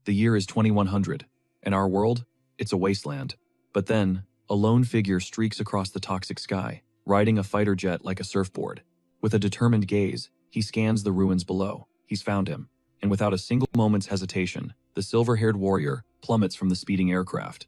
The year is 2100. In our world, it's a wasteland. But then, a lone figure streaks across the toxic sky, riding a fighter jet like a surfboard. With a determined gaze, he scans the ruins below. He's found him. And without a single moment's hesitation, the silver-haired warrior plummets from the speeding aircraft.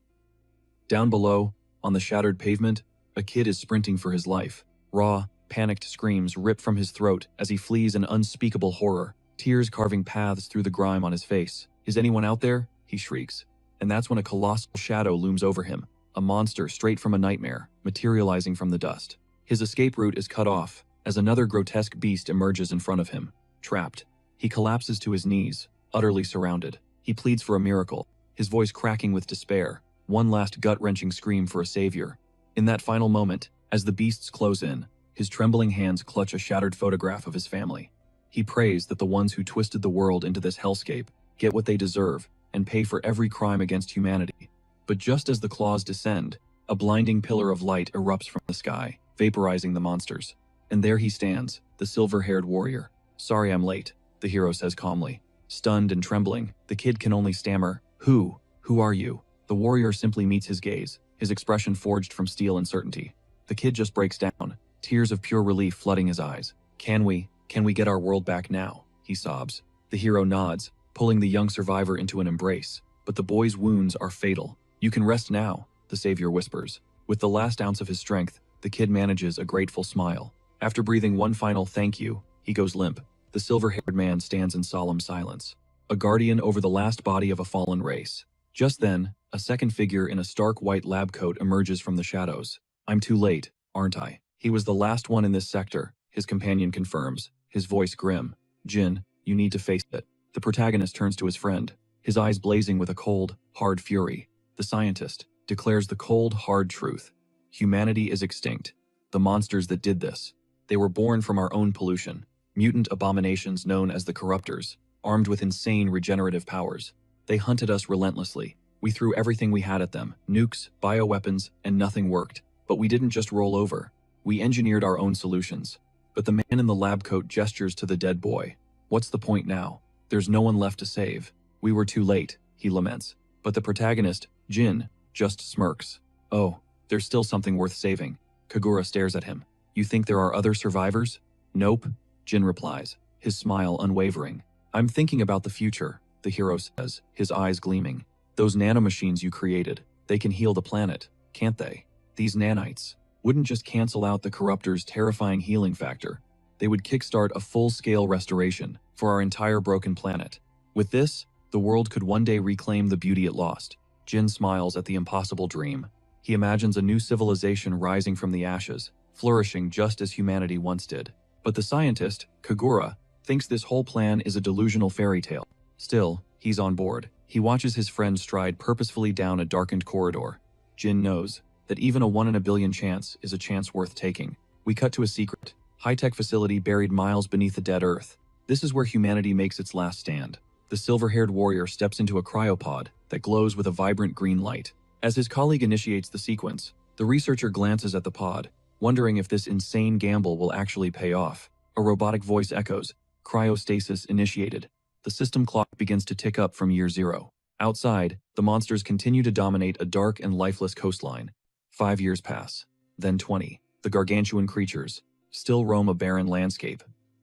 Down below, on the shattered pavement, a kid is sprinting for his life. Raw, panicked screams rip from his throat as he flees in unspeakable horror, tears carving paths through the grime on his face. "Is anyone out there?" he shrieks. And that's when a colossal shadow looms over him, a monster straight from a nightmare, materializing from the dust. His escape route is cut off as another grotesque beast emerges in front of him. Trapped, he collapses to his knees, utterly surrounded. He pleads for a miracle, his voice cracking with despair, one last gut-wrenching scream for a savior. In that final moment, as the beasts close in, his trembling hands clutch a shattered photograph of his family. He prays that the ones who twisted the world into this hellscape get what they deserve and pay for every crime against humanity. But just as the claws descend, a blinding pillar of light erupts from the sky, vaporizing the monsters. And there he stands, the silver-haired warrior. "Sorry I'm late," the hero says calmly. Stunned and trembling, the kid can only stammer, Who are you?" The warrior simply meets his gaze, his expression forged from steel and certainty. The kid just breaks down, tears of pure relief flooding his eyes. Can we get our world back now?" he sobs. The hero nods, pulling the young survivor into an embrace. But the boy's wounds are fatal. "You can rest now," the savior whispers. With the last ounce of his strength, the kid manages a grateful smile. After breathing one final thank you, he goes limp. The silver-haired man stands in solemn silence, a guardian over the last body of a fallen race. Just then, a second figure in a stark white lab coat emerges from the shadows. "I'm too late, aren't I?" "He was the last one in this sector," his companion confirms, his voice grim. "Jin, you need to face it." The protagonist turns to his friend, his eyes blazing with a cold, hard fury. The scientist declares the cold, hard truth. Humanity is extinct. The monsters that did this, they were born from our own pollution. Mutant abominations known as the Corruptors, armed with insane regenerative powers. They hunted us relentlessly. We threw everything we had at them, nukes, bioweapons, and nothing worked. But we didn't just roll over. We engineered our own solutions. But the man in the lab coat gestures to the dead boy. "What's the point now? There's no one left to save. We were too late," he laments. But the protagonist, Jin, just smirks. "Oh, there's still something worth saving." Kagura stares at him. "You think there are other survivors?" "Nope," Jin replies, his smile unwavering. "I'm thinking about the future," the hero says, his eyes gleaming. "Those nanomachines you created, they can heal the planet, can't they? These nanites wouldn't just cancel out the Corruptors' terrifying healing factor. They would kickstart a full-scale restoration for our entire broken planet. With this, the world could one day reclaim the beauty it lost." Jin smiles at the impossible dream. He imagines a new civilization rising from the ashes, flourishing just as humanity once did. But the scientist, Kagura, thinks this whole plan is a delusional fairy tale. Still, he's on board. He watches his friend stride purposefully down a darkened corridor. Jin knows that even a 1 in a billion chance is a chance worth taking. We cut to a secret, high-tech facility buried miles beneath the dead Earth. This is where humanity makes its last stand. The silver-haired warrior steps into a cryopod that glows with a vibrant green light. As his colleague initiates the sequence, the researcher glances at the pod, wondering if this insane gamble will actually pay off. A robotic voice echoes, "Cryostasis initiated." The system clock begins to tick up from year 0. Outside, the monsters continue to dominate a dark and lifeless coastline. 5 years pass, then 20. The gargantuan creatures still roam a barren landscape.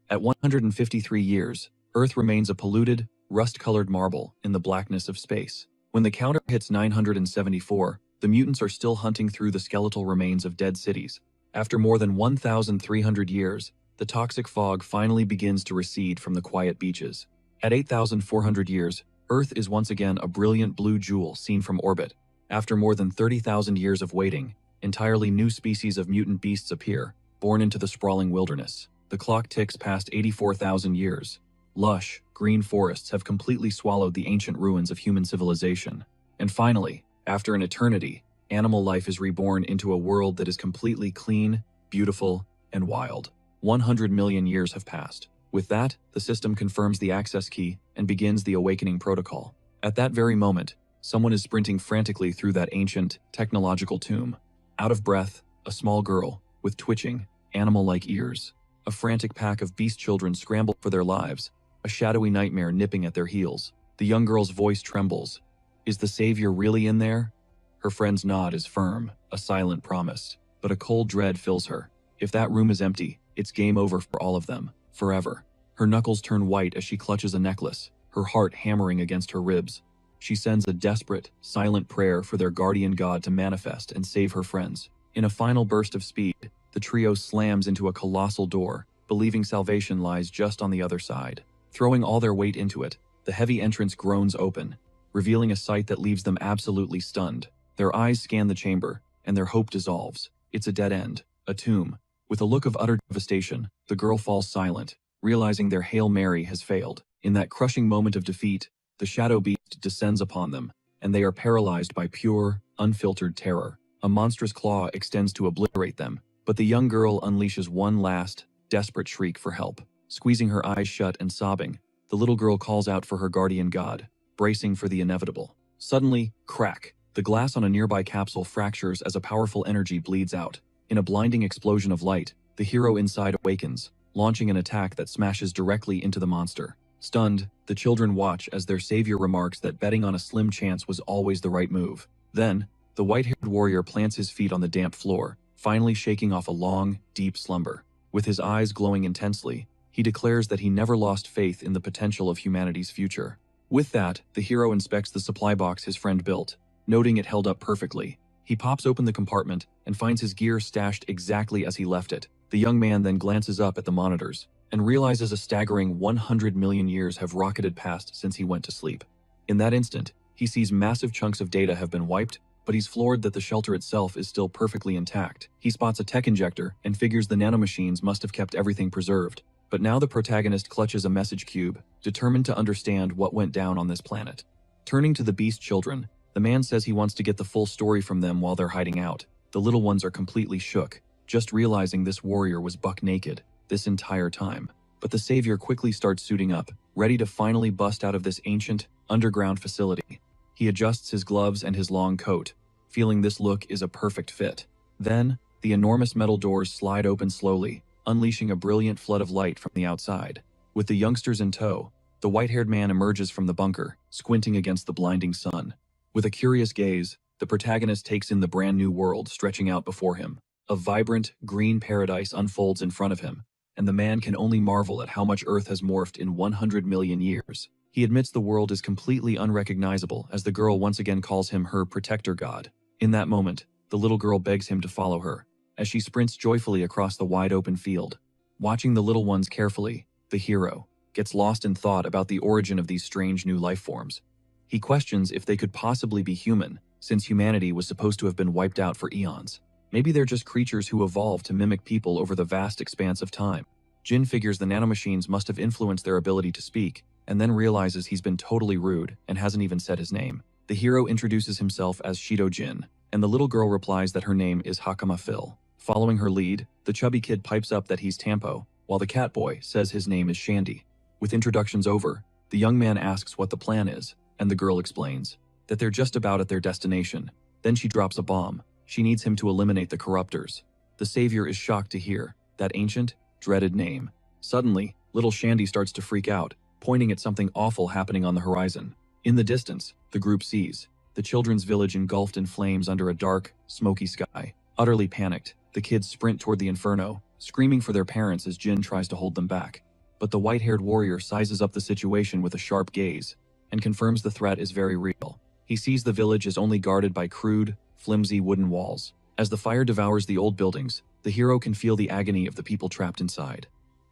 At 153 years, Earth remains a polluted, rust-colored marble in the blackness of space. When the counter hits 974, the mutants are still hunting through the skeletal remains of dead cities. After more than 1,300 years, the toxic fog finally begins to recede from the quiet beaches. At 8,400 years, Earth is once again a brilliant blue jewel seen from orbit. After more than 30,000 years of waiting, entirely new species of mutant beasts appear, born into the sprawling wilderness. The clock ticks past 84,000 years. Lush, green forests have completely swallowed the ancient ruins of human civilization. And finally, after an eternity, animal life is reborn into a world that is completely clean, beautiful, and wild. 100 million years have passed. With that, the system confirms the access key and begins the awakening protocol. At that very moment, someone is sprinting frantically through that ancient, technological tomb. Out of breath, a small girl, with twitching, animal-like ears. A frantic pack of beast children scramble for their lives, a shadowy nightmare nipping at their heels. The young girl's voice trembles. Is the savior really in there? Her friend's nod is firm, a silent promise, but a cold dread fills her. If that room is empty, it's game over for all of them, forever. Her knuckles turn white as she clutches a necklace, her heart hammering against her ribs. She sends a desperate, silent prayer for their guardian god to manifest and save her friends. In a final burst of speed, the trio slams into a colossal door, believing salvation lies just on the other side. Throwing all their weight into it, the heavy entrance groans open, revealing a sight that leaves them absolutely stunned. Their eyes scan the chamber, and their hope dissolves. It's a dead end, a tomb. With a look of utter devastation, the girl falls silent, realizing their Hail Mary has failed. In that crushing moment of defeat, the shadow beast descends upon them, and they are paralyzed by pure, unfiltered terror. A monstrous claw extends to obliterate them, but the young girl unleashes one last, desperate shriek for help. Squeezing her eyes shut and sobbing, the little girl calls out for her guardian god, bracing for the inevitable. Suddenly, crack! The glass on a nearby capsule fractures as a powerful energy bleeds out. In a blinding explosion of light, the hero inside awakens, launching an attack that smashes directly into the monster. Stunned, the children watch as their savior remarks that betting on a slim chance was always the right move. Then, the white-haired warrior plants his feet on the damp floor, finally shaking off a long, deep slumber. With his eyes glowing intensely, he declares that he never lost faith in the potential of humanity's future. With that, the hero inspects the supply box his friend built, noting it held up perfectly. He pops open the compartment and finds his gear stashed exactly as he left it. The young man then glances up at the monitors and realizes a staggering 100 million years have rocketed past since he went to sleep. In that instant, he sees massive chunks of data have been wiped, but he's floored that the shelter itself is still perfectly intact. He spots a tech injector and figures the nanomachines must have kept everything preserved. But now the protagonist clutches a message cube, determined to understand what went down on this planet. Turning to the beast children, the man says he wants to get the full story from them while they're hiding out. The little ones are completely shook, just realizing this warrior was buck naked this entire time. But the savior quickly starts suiting up, ready to finally bust out of this ancient, underground facility. He adjusts his gloves and his long coat, feeling this look is a perfect fit. Then, the enormous metal doors slide open slowly, unleashing a brilliant flood of light from the outside. With the youngsters in tow, the white-haired man emerges from the bunker, squinting against the blinding sun. With a curious gaze, the protagonist takes in the brand new world stretching out before him. A vibrant, green paradise unfolds in front of him, and the man can only marvel at how much Earth has morphed in 100 million years. He admits the world is completely unrecognizable as the girl once again calls him her protector god. In that moment, the little girl begs him to follow her, as she sprints joyfully across the wide-open field. Watching the little ones carefully, the hero gets lost in thought about the origin of these strange new life forms. He questions if they could possibly be human, since humanity was supposed to have been wiped out for eons. Maybe they're just creatures who evolved to mimic people over the vast expanse of time. Jin figures the nanomachines must have influenced their ability to speak, and then realizes he's been totally rude and hasn't even said his name. The hero introduces himself as Shido Jin, and the little girl replies that her name is Hakama Phil. Following her lead, the chubby kid pipes up that he's Tampo, while the cat boy says his name is Shandy. With introductions over, the young man asks what the plan is, and the girl explains that they're just about at their destination. Then she drops a bomb. She needs him to eliminate the corruptors. The savior is shocked to hear that ancient, dreaded name. Suddenly, little Shandy starts to freak out, pointing at something awful happening on the horizon. In the distance, the group sees the children's village engulfed in flames under a dark, smoky sky. Utterly panicked, the kids sprint toward the inferno, screaming for their parents as Jin tries to hold them back. But the white-haired warrior sizes up the situation with a sharp gaze and confirms the threat is very real. He sees the village as only guarded by crude, flimsy wooden walls. As the fire devours the old buildings, the hero can feel the agony of the people trapped inside.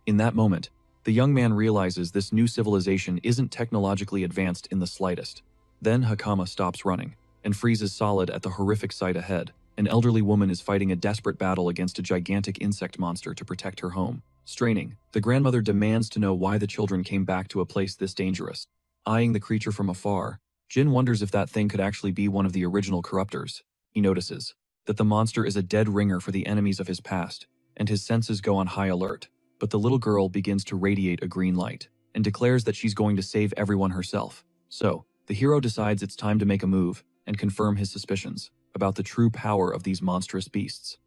In that moment, the young man realizes this new civilization isn't technologically advanced in the slightest. Then Hakama stops running and freezes solid at the horrific sight ahead. An elderly woman is fighting a desperate battle against a gigantic insect monster to protect her home. Straining, the grandmother demands to know why the children came back to a place this dangerous. Eyeing the creature from afar, Jin wonders if that thing could actually be one of the original corruptors. He notices that the monster is a dead ringer for the enemies of his past, and his senses go on high alert. But the little girl begins to radiate a green light, and declares that she's going to save everyone herself. So, the hero decides it's time to make a move, and confirm his suspicions about the true power of these monstrous beasts.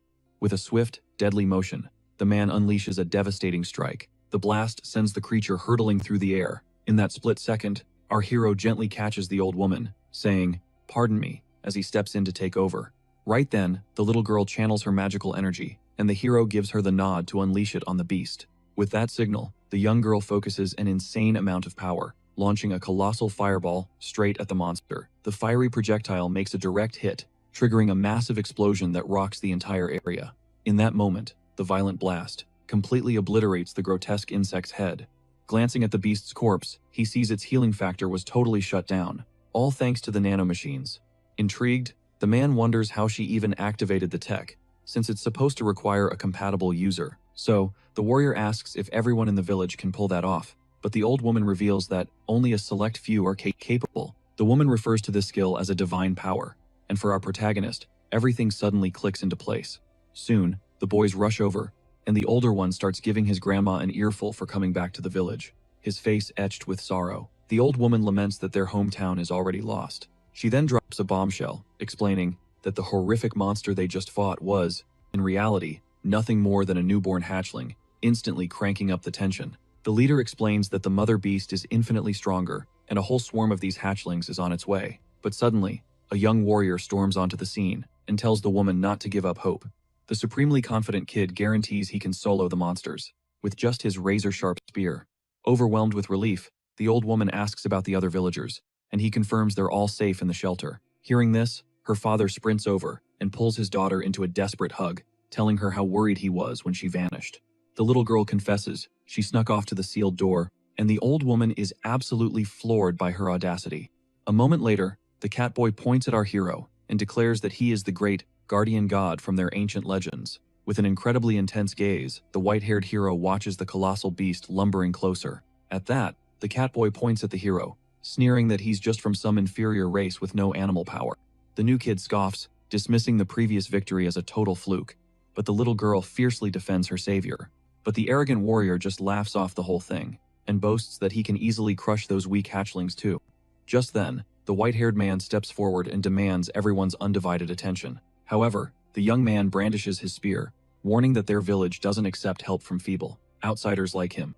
With a swift, deadly motion, the man unleashes a devastating strike. The blast sends the creature hurtling through the air. In that split second, Our hero gently catches the old woman, saying, "Pardon me," as he steps in to take over. Right then, the little girl channels her magical energy, and the hero gives her the nod to unleash it on the beast. With that signal, the young girl focuses an insane amount of power, launching a colossal fireball straight at the monster. The fiery projectile makes a direct hit, triggering a massive explosion that rocks the entire area. In that moment, the violent blast completely obliterates the grotesque insect's head. Glancing at the beast's corpse, he sees its healing factor was totally shut down, all thanks to the nanomachines. Intrigued, the man wonders how she even activated the tech, since it's supposed to require a compatible user. So, the warrior asks if everyone in the village can pull that off, but the old woman reveals that only a select few are capable. The woman refers to this skill as a divine power, and for our protagonist, everything suddenly clicks into place. Soon, the boys rush over, and the older one starts giving his grandma an earful for coming back to the village, his face etched with sorrow. The old woman laments that their hometown is already lost. She then drops a bombshell, explaining that the horrific monster they just fought was, in reality, nothing more than a newborn hatchling, instantly cranking up the tension. The leader explains that the mother beast is infinitely stronger, and a whole swarm of these hatchlings is on its way. But suddenly, a young warrior storms onto the scene and tells the woman not to give up hope. The supremely confident kid guarantees he can solo the monsters, with just his razor-sharp spear. Overwhelmed with relief, the old woman asks about the other villagers, and he confirms they're all safe in the shelter. Hearing this, her father sprints over and pulls his daughter into a desperate hug, telling her how worried he was when she vanished. The little girl confesses she snuck off to the sealed door, and the old woman is absolutely floored by her audacity. A moment later, the catboy points at our hero and declares that he is the great guardian god from their ancient legends. With an incredibly intense gaze, the white-haired hero watches the colossal beast lumbering closer. At that, the catboy points at the hero, sneering that he's just from some inferior race with no animal power. The new kid scoffs, dismissing the previous victory as a total fluke, but the little girl fiercely defends her savior. But the arrogant warrior just laughs off the whole thing, and boasts that he can easily crush those weak hatchlings too. Just then, the white-haired man steps forward and demands everyone's undivided attention. However, the young man brandishes his spear, warning that their village doesn't accept help from feeble outsiders like him.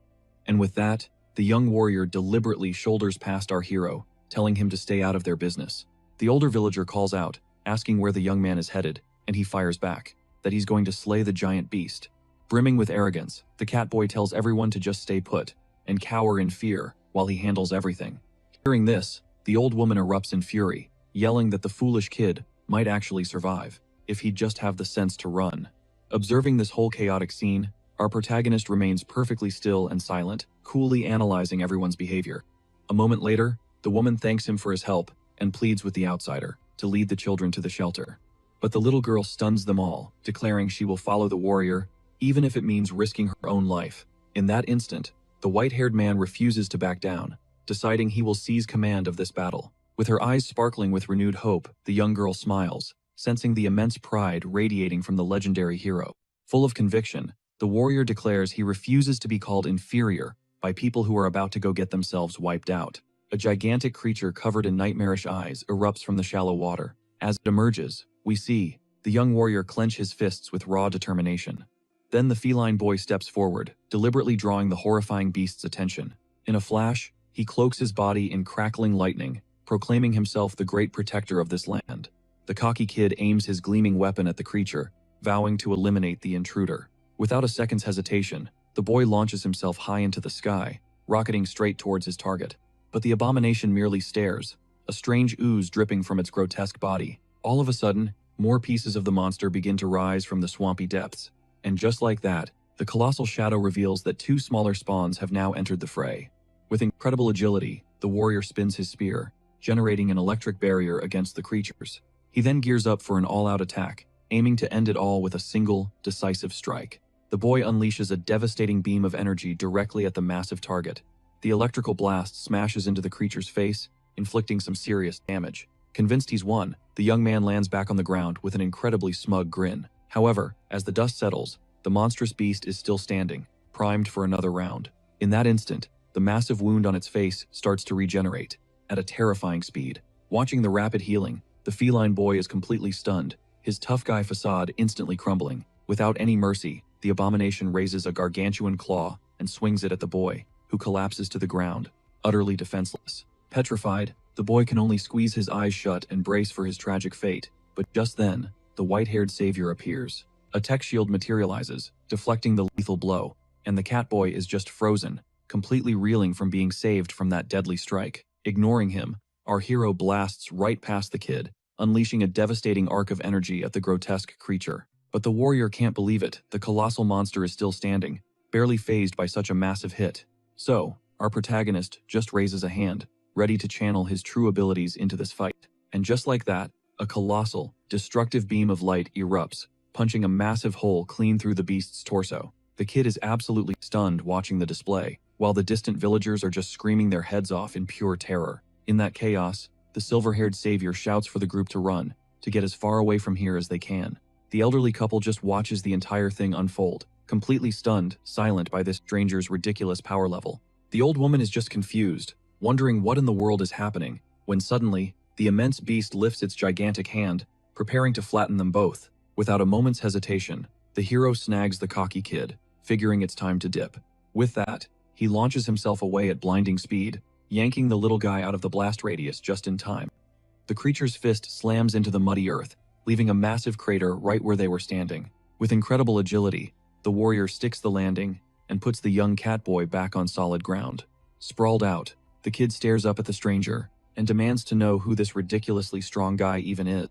And with that, the young warrior deliberately shoulders past our hero, telling him to stay out of their business. The older villager calls out, asking where the young man is headed, and he fires back, that he's going to slay the giant beast. Brimming with arrogance, the catboy tells everyone to just stay put and cower in fear while he handles everything. Hearing this, the old woman erupts in fury, yelling that the foolish kid might actually survive if he'd just have the sense to run. Observing this whole chaotic scene, our protagonist remains perfectly still and silent, coolly analyzing everyone's behavior. A moment later, the woman thanks him for his help and pleads with the outsider to lead the children to the shelter. But the little girl stuns them all, declaring she will follow the warrior, even if it means risking her own life. In that instant, the white-haired man refuses to back down, deciding he will seize command of this battle. With her eyes sparkling with renewed hope, the young girl smiles, sensing the immense pride radiating from the legendary hero. Full of conviction, the warrior declares he refuses to be called inferior by people who are about to go get themselves wiped out. A gigantic creature covered in nightmarish eyes erupts from the shallow water. As it emerges, we see the young warrior clench his fists with raw determination. Then the feline boy steps forward, deliberately drawing the horrifying beast's attention. In a flash, he cloaks his body in crackling lightning, proclaiming himself the great protector of this land. The cocky kid aims his gleaming weapon at the creature, vowing to eliminate the intruder. Without a second's hesitation, the boy launches himself high into the sky, rocketing straight towards his target. But the abomination merely stares, a strange ooze dripping from its grotesque body. All of a sudden, more pieces of the monster begin to rise from the swampy depths. And just like that, the colossal shadow reveals that two smaller spawns have now entered the fray. With incredible agility, the warrior spins his spear, generating an electric barrier against the creatures. He then gears up for an all-out attack, aiming to end it all with a single, decisive strike. The boy unleashes a devastating beam of energy directly at the massive target. The electrical blast smashes into the creature's face, inflicting some serious damage. Convinced he's won, the young man lands back on the ground with an incredibly smug grin. However, as the dust settles, the monstrous beast is still standing, primed for another round. In that instant, the massive wound on its face starts to regenerate, at a terrifying speed. Watching the rapid healing, the feline boy is completely stunned, his tough guy facade instantly crumbling. Without any mercy, the abomination raises a gargantuan claw and swings it at the boy, who collapses to the ground, utterly defenseless. Petrified, the boy can only squeeze his eyes shut and brace for his tragic fate, but just then, the white-haired savior appears. A tech shield materializes, deflecting the lethal blow, and the Catboy is just frozen, completely reeling from being saved from that deadly strike. Ignoring him, our hero blasts right past the kid, unleashing a devastating arc of energy at the grotesque creature. But the warrior can't believe it. The colossal monster is still standing, barely fazed by such a massive hit. So, our protagonist just raises a hand, ready to channel his true abilities into this fight. And just like that, a colossal, destructive beam of light erupts, punching a massive hole clean through the beast's torso. The kid is absolutely stunned watching the display, while the distant villagers are just screaming their heads off in pure terror. In that chaos, the silver-haired savior shouts for the group to run, to get as far away from here as they can. The elderly couple just watches the entire thing unfold, completely stunned, silent by this stranger's ridiculous power level. The old woman is just confused, wondering what in the world is happening, when suddenly, the immense beast lifts its gigantic hand, preparing to flatten them both. Without a moment's hesitation, the hero snags the cocky kid, figuring it's time to dip. With that, he launches himself away at blinding speed, yanking the little guy out of the blast radius just in time. The creature's fist slams into the muddy earth, leaving a massive crater right where they were standing. With incredible agility, the warrior sticks the landing and puts the young Catboy back on solid ground. Sprawled out, the kid stares up at the stranger and demands to know who this ridiculously strong guy even is.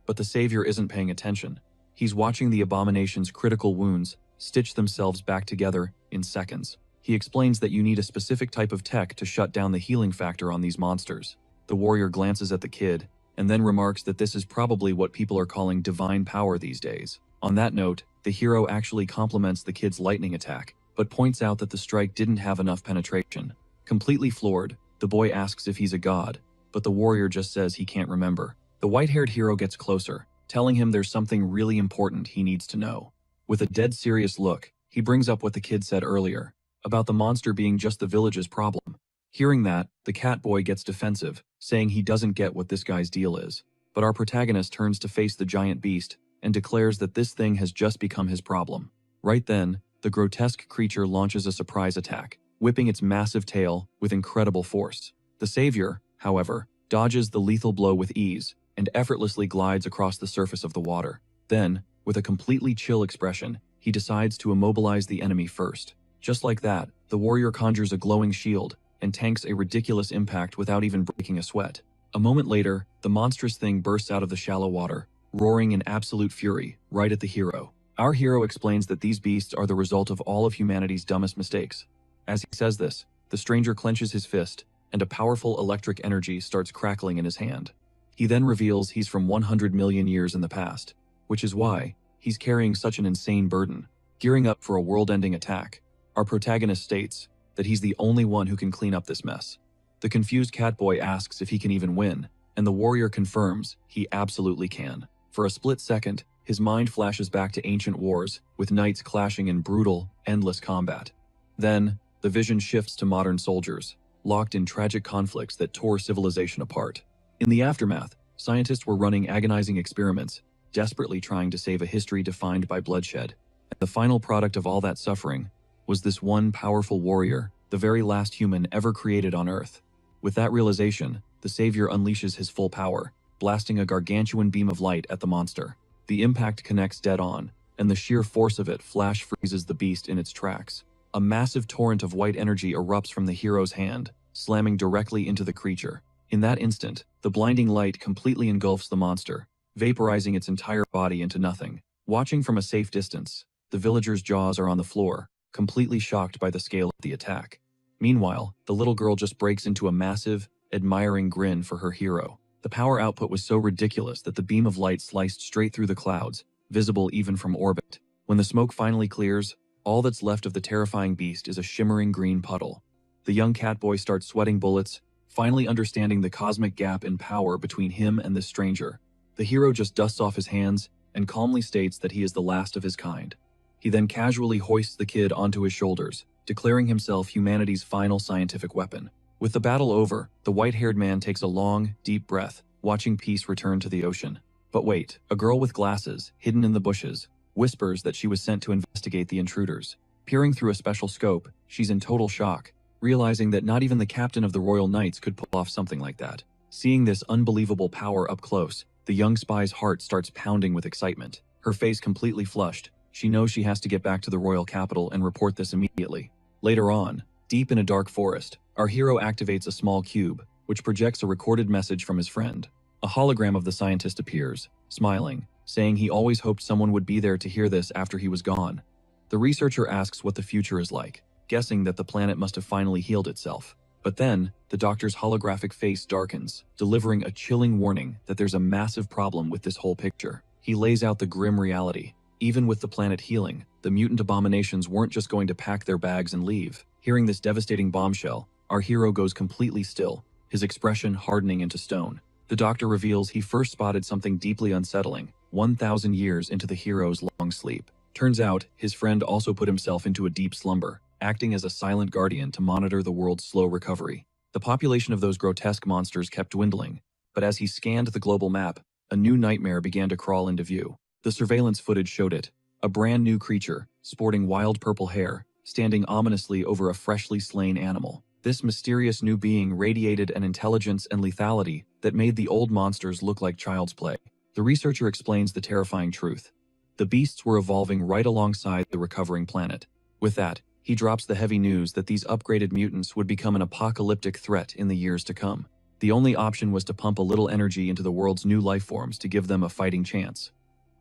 But the savior isn't paying attention. He's watching the abomination's critical wounds stitch themselves back together in seconds. He explains that you need a specific type of tech to shut down the healing factor on these monsters. The warrior glances at the kid and then remarks that this is probably what people are calling divine power these days. On that note, the hero actually compliments the kid's lightning attack, but points out that the strike didn't have enough penetration. Completely floored, the boy asks if he's a god, but the warrior just says he can't remember. The white-haired hero gets closer, telling him there's something really important he needs to know. With a dead serious look, he brings up what the kid said earlier, about the monster being just the village's problem. Hearing that, the Catboy gets defensive, saying he doesn't get what this guy's deal is. But our protagonist turns to face the giant beast and declares that this thing has just become his problem. Right then, the grotesque creature launches a surprise attack, whipping its massive tail with incredible force. The savior, however, dodges the lethal blow with ease and effortlessly glides across the surface of the water. Then, with a completely chill expression, he decides to immobilize the enemy first. Just like that, the warrior conjures a glowing shield and tanks a ridiculous impact without even breaking a sweat. A moment later, the monstrous thing bursts out of the shallow water, roaring in absolute fury, right at the hero. Our hero explains that these beasts are the result of all of humanity's dumbest mistakes. As he says this, the stranger clenches his fist, and a powerful electric energy starts crackling in his hand. He then reveals he's from 100 million years in the past, which is why he's carrying such an insane burden. Gearing up for a world-ending attack, our protagonist states that he's the only one who can clean up this mess. The confused Catboy asks if he can even win, and the warrior confirms he absolutely can. For a split second, his mind flashes back to ancient wars, with knights clashing in brutal, endless combat. Then, the vision shifts to modern soldiers, locked in tragic conflicts that tore civilization apart. In the aftermath, scientists were running agonizing experiments, desperately trying to save a history defined by bloodshed. And the final product of all that suffering was this one powerful warrior, the very last human ever created on Earth. With that realization, the savior unleashes his full power, blasting a gargantuan beam of light at the monster. The impact connects dead on, and the sheer force of it flash freezes the beast in its tracks. A massive torrent of white energy erupts from the hero's hand, slamming directly into the creature. In that instant, the blinding light completely engulfs the monster, vaporizing its entire body into nothing. Watching from a safe distance, the villagers' jaws are on the floor, completely shocked by the scale of the attack. Meanwhile, the little girl just breaks into a massive, admiring grin for her hero. The power output was so ridiculous that the beam of light sliced straight through the clouds, visible even from orbit. When the smoke finally clears, all that's left of the terrifying beast is a shimmering green puddle. The young Catboy starts sweating bullets, finally understanding the cosmic gap in power between him and this stranger. The hero just dusts off his hands and calmly states that he is the last of his kind. He then casually hoists the kid onto his shoulders, declaring himself humanity's final scientific weapon. With the battle over, the white-haired man takes a long, deep breath, watching peace return to the ocean. But wait, a girl with glasses, hidden in the bushes, whispers that she was sent to investigate the intruders. Peering through a special scope, she's in total shock, realizing that not even the captain of the Royal Knights could pull off something like that. Seeing this unbelievable power up close, the young spy's heart starts pounding with excitement. Her face completely flushed, she knows she has to get back to the royal capital and report this immediately. Later on, deep in a dark forest, our hero activates a small cube, which projects a recorded message from his friend. A hologram of the scientist appears, smiling, saying he always hoped someone would be there to hear this after he was gone. The researcher asks what the future is like, guessing that the planet must have finally healed itself. But then, the doctor's holographic face darkens, delivering a chilling warning that there's a massive problem with this whole picture. He lays out the grim reality. Even with the planet healing, the mutant abominations weren't just going to pack their bags and leave. Hearing this devastating bombshell, our hero goes completely still, his expression hardening into stone. The doctor reveals he first spotted something deeply unsettling, 1,000 years into the hero's long sleep. Turns out, his friend also put himself into a deep slumber, acting as a silent guardian to monitor the world's slow recovery. The population of those grotesque monsters kept dwindling, but as he scanned the global map, a new nightmare began to crawl into view. The surveillance footage showed it, a brand new creature, sporting wild purple hair, standing ominously over a freshly slain animal. This mysterious new being radiated an intelligence and lethality that made the old monsters look like child's play. The researcher explains the terrifying truth. The beasts were evolving right alongside the recovering planet. With that, he drops the heavy news that these upgraded mutants would become an apocalyptic threat in the years to come. The only option was to pump a little energy into the world's new life forms to give them a fighting chance.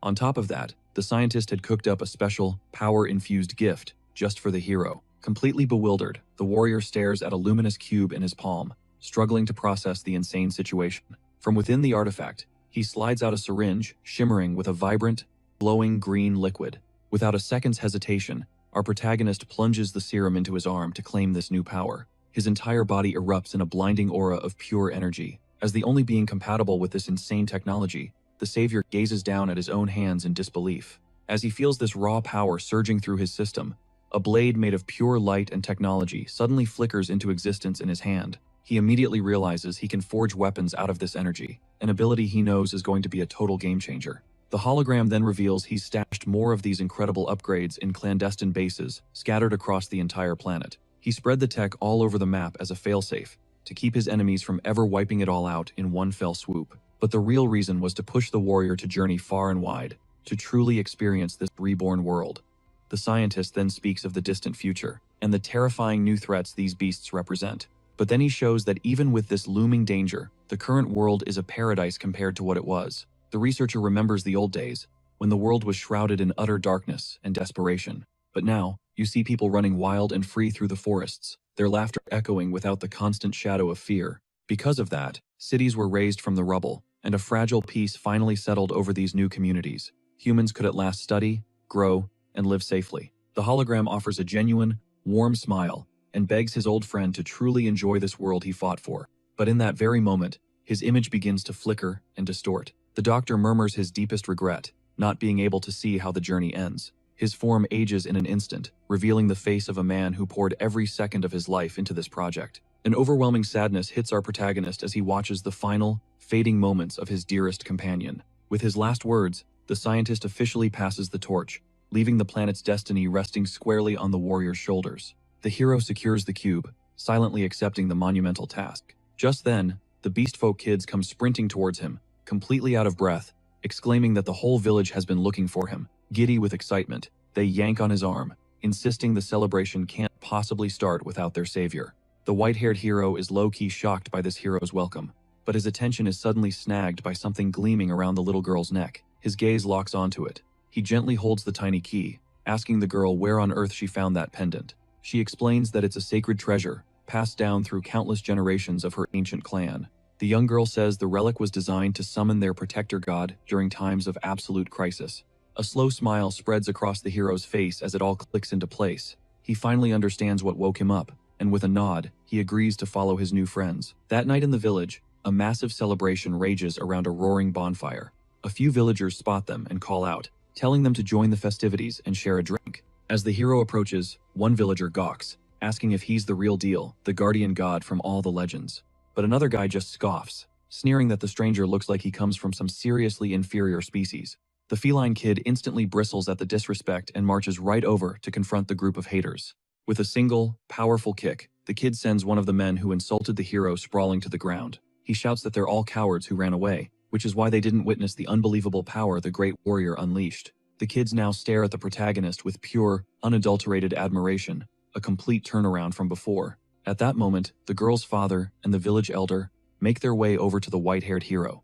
On top of that, the scientist had cooked up a special, power-infused gift just for the hero. Completely bewildered, the warrior stares at a luminous cube in his palm, struggling to process the insane situation. From within the artifact, he slides out a syringe, shimmering with a vibrant, glowing green liquid. Without a second's hesitation, our protagonist plunges the serum into his arm to claim this new power. His entire body erupts in a blinding aura of pure energy. As the only being compatible with this insane technology, the savior gazes down at his own hands in disbelief. As he feels this raw power surging through his system, a blade made of pure light and technology suddenly flickers into existence in his hand. He immediately realizes he can forge weapons out of this energy, an ability he knows is going to be a total game-changer. The hologram then reveals he's stashed more of these incredible upgrades in clandestine bases scattered across the entire planet. He spread the tech all over the map as a failsafe, to keep his enemies from ever wiping it all out in one fell swoop. But the real reason was to push the warrior to journey far and wide, to truly experience this reborn world. The scientist then speaks of the distant future, and the terrifying new threats these beasts represent. But then he shows that even with this looming danger, the current world is a paradise compared to what it was. The researcher remembers the old days, when the world was shrouded in utter darkness and desperation. But now, you see people running wild and free through the forests, their laughter echoing without the constant shadow of fear. Because of that, cities were raised from the rubble, and a fragile peace finally settled over these new communities. Humans could at last study, grow, and live safely. The hologram offers a genuine, warm smile, and begs his old friend to truly enjoy this world he fought for. But in that very moment, his image begins to flicker and distort. The doctor murmurs his deepest regret, not being able to see how the journey ends. His form ages in an instant, revealing the face of a man who poured every second of his life into this project. An overwhelming sadness hits our protagonist as he watches the final, fading moments of his dearest companion. With his last words, the scientist officially passes the torch, leaving the planet's destiny resting squarely on the warrior's shoulders. The hero secures the cube, silently accepting the monumental task. Just then, the Beastfolk kids come sprinting towards him, completely out of breath, exclaiming that the whole village has been looking for him. Giddy with excitement, they yank on his arm, insisting the celebration can't possibly start without their savior. The white-haired hero is low-key shocked by this hero's welcome, but his attention is suddenly snagged by something gleaming around the little girl's neck. His gaze locks onto it. He gently holds the tiny key, asking the girl where on earth she found that pendant. She explains that it's a sacred treasure, passed down through countless generations of her ancient clan. The young girl says the relic was designed to summon their protector god during times of absolute crisis. A slow smile spreads across the hero's face as it all clicks into place. He finally understands what woke him up, and with a nod, he agrees to follow his new friends. That night in the village, a massive celebration rages around a roaring bonfire. A few villagers spot them and call out, telling them to join the festivities and share a drink. As the hero approaches, one villager gawks, asking if he's the real deal, the guardian god from all the legends. But another guy just scoffs, sneering that the stranger looks like he comes from some seriously inferior species. The feline kid instantly bristles at the disrespect and marches right over to confront the group of haters. With a single, powerful kick, The kid sends one of the men who insulted the hero sprawling to the ground. He shouts that they're all cowards who ran away, which is why they didn't witness the unbelievable power the great warrior unleashed. The kids now stare at the protagonist with pure, unadulterated admiration, a complete turnaround from before. At that moment, the girl's father and the village elder make their way over to the white-haired hero.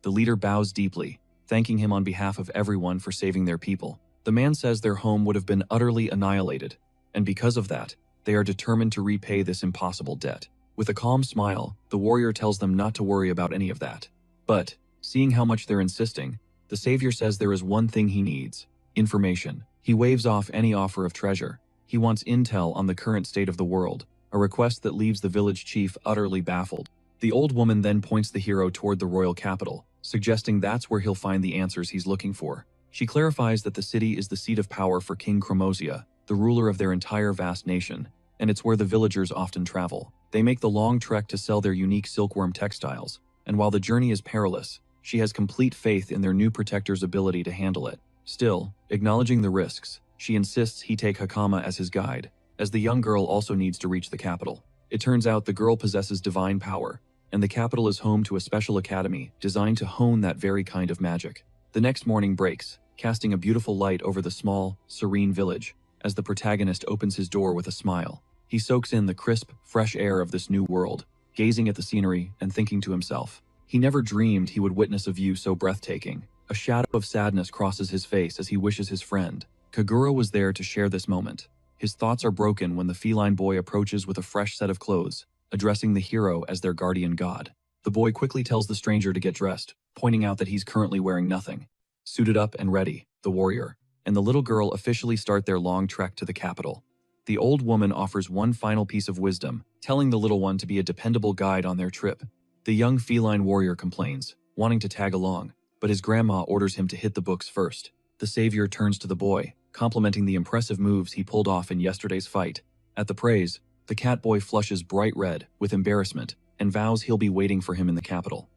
The leader bows deeply, thanking him on behalf of everyone for saving their people. The man says their home would have been utterly annihilated, and because of that, they are determined to repay this impossible debt. With a calm smile, the warrior tells them not to worry about any of that. But, seeing how much they're insisting, the savior says there is one thing he needs: information. He waves off any offer of treasure. He wants intel on the current state of the world, a request that leaves the village chief utterly baffled. The old woman then points the hero toward the royal capital, suggesting that's where he'll find the answers he's looking for. She clarifies that the city is the seat of power for King Chromosia, the ruler of their entire vast nation, and it's where the villagers often travel. They make the long trek to sell their unique silkworm textiles, and while the journey is perilous, she has complete faith in their new protector's ability to handle it. Still, acknowledging the risks, she insists he take Hakama as his guide, as the young girl also needs to reach the capital. It turns out the girl possesses divine power, and the capital is home to a special academy designed to hone that very kind of magic. The next morning breaks, casting a beautiful light over the small, serene village, as the protagonist opens his door with a smile. He soaks in the crisp, fresh air of this new world, gazing at the scenery and thinking to himself. He never dreamed he would witness a view so breathtaking. A shadow of sadness crosses his face as he wishes his friend Kagura was there to share this moment. His thoughts are broken when the feline boy approaches with a fresh set of clothes, addressing the hero as their guardian god. The boy quickly tells the stranger to get dressed, pointing out that he's currently wearing nothing. Suited up and ready, the warrior and the little girl officially start their long trek to the capital. The old woman offers one final piece of wisdom, telling the little one to be a dependable guide on their trip. The young feline warrior complains, wanting to tag along, but his grandma orders him to hit the books first. The savior turns to the boy, complimenting the impressive moves he pulled off in yesterday's fight. At the praise, the cat boy flushes bright red with embarrassment and vows he'll be waiting for him in the capital.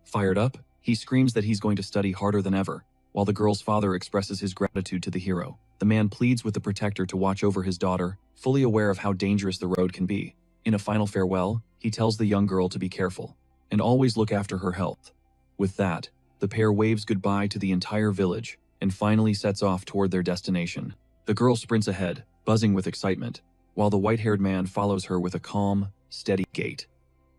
Fired up, he screams that he's going to study harder than ever, while the girl's father expresses his gratitude to the hero. The man pleads with the protector to watch over his daughter, fully aware of how dangerous the road can be. In a final farewell, he tells the young girl to be careful and always look after her health. With that, the pair waves goodbye to the entire village and finally sets off toward their destination. The girl sprints ahead, buzzing with excitement, while the white-haired man follows her with a calm, steady gait.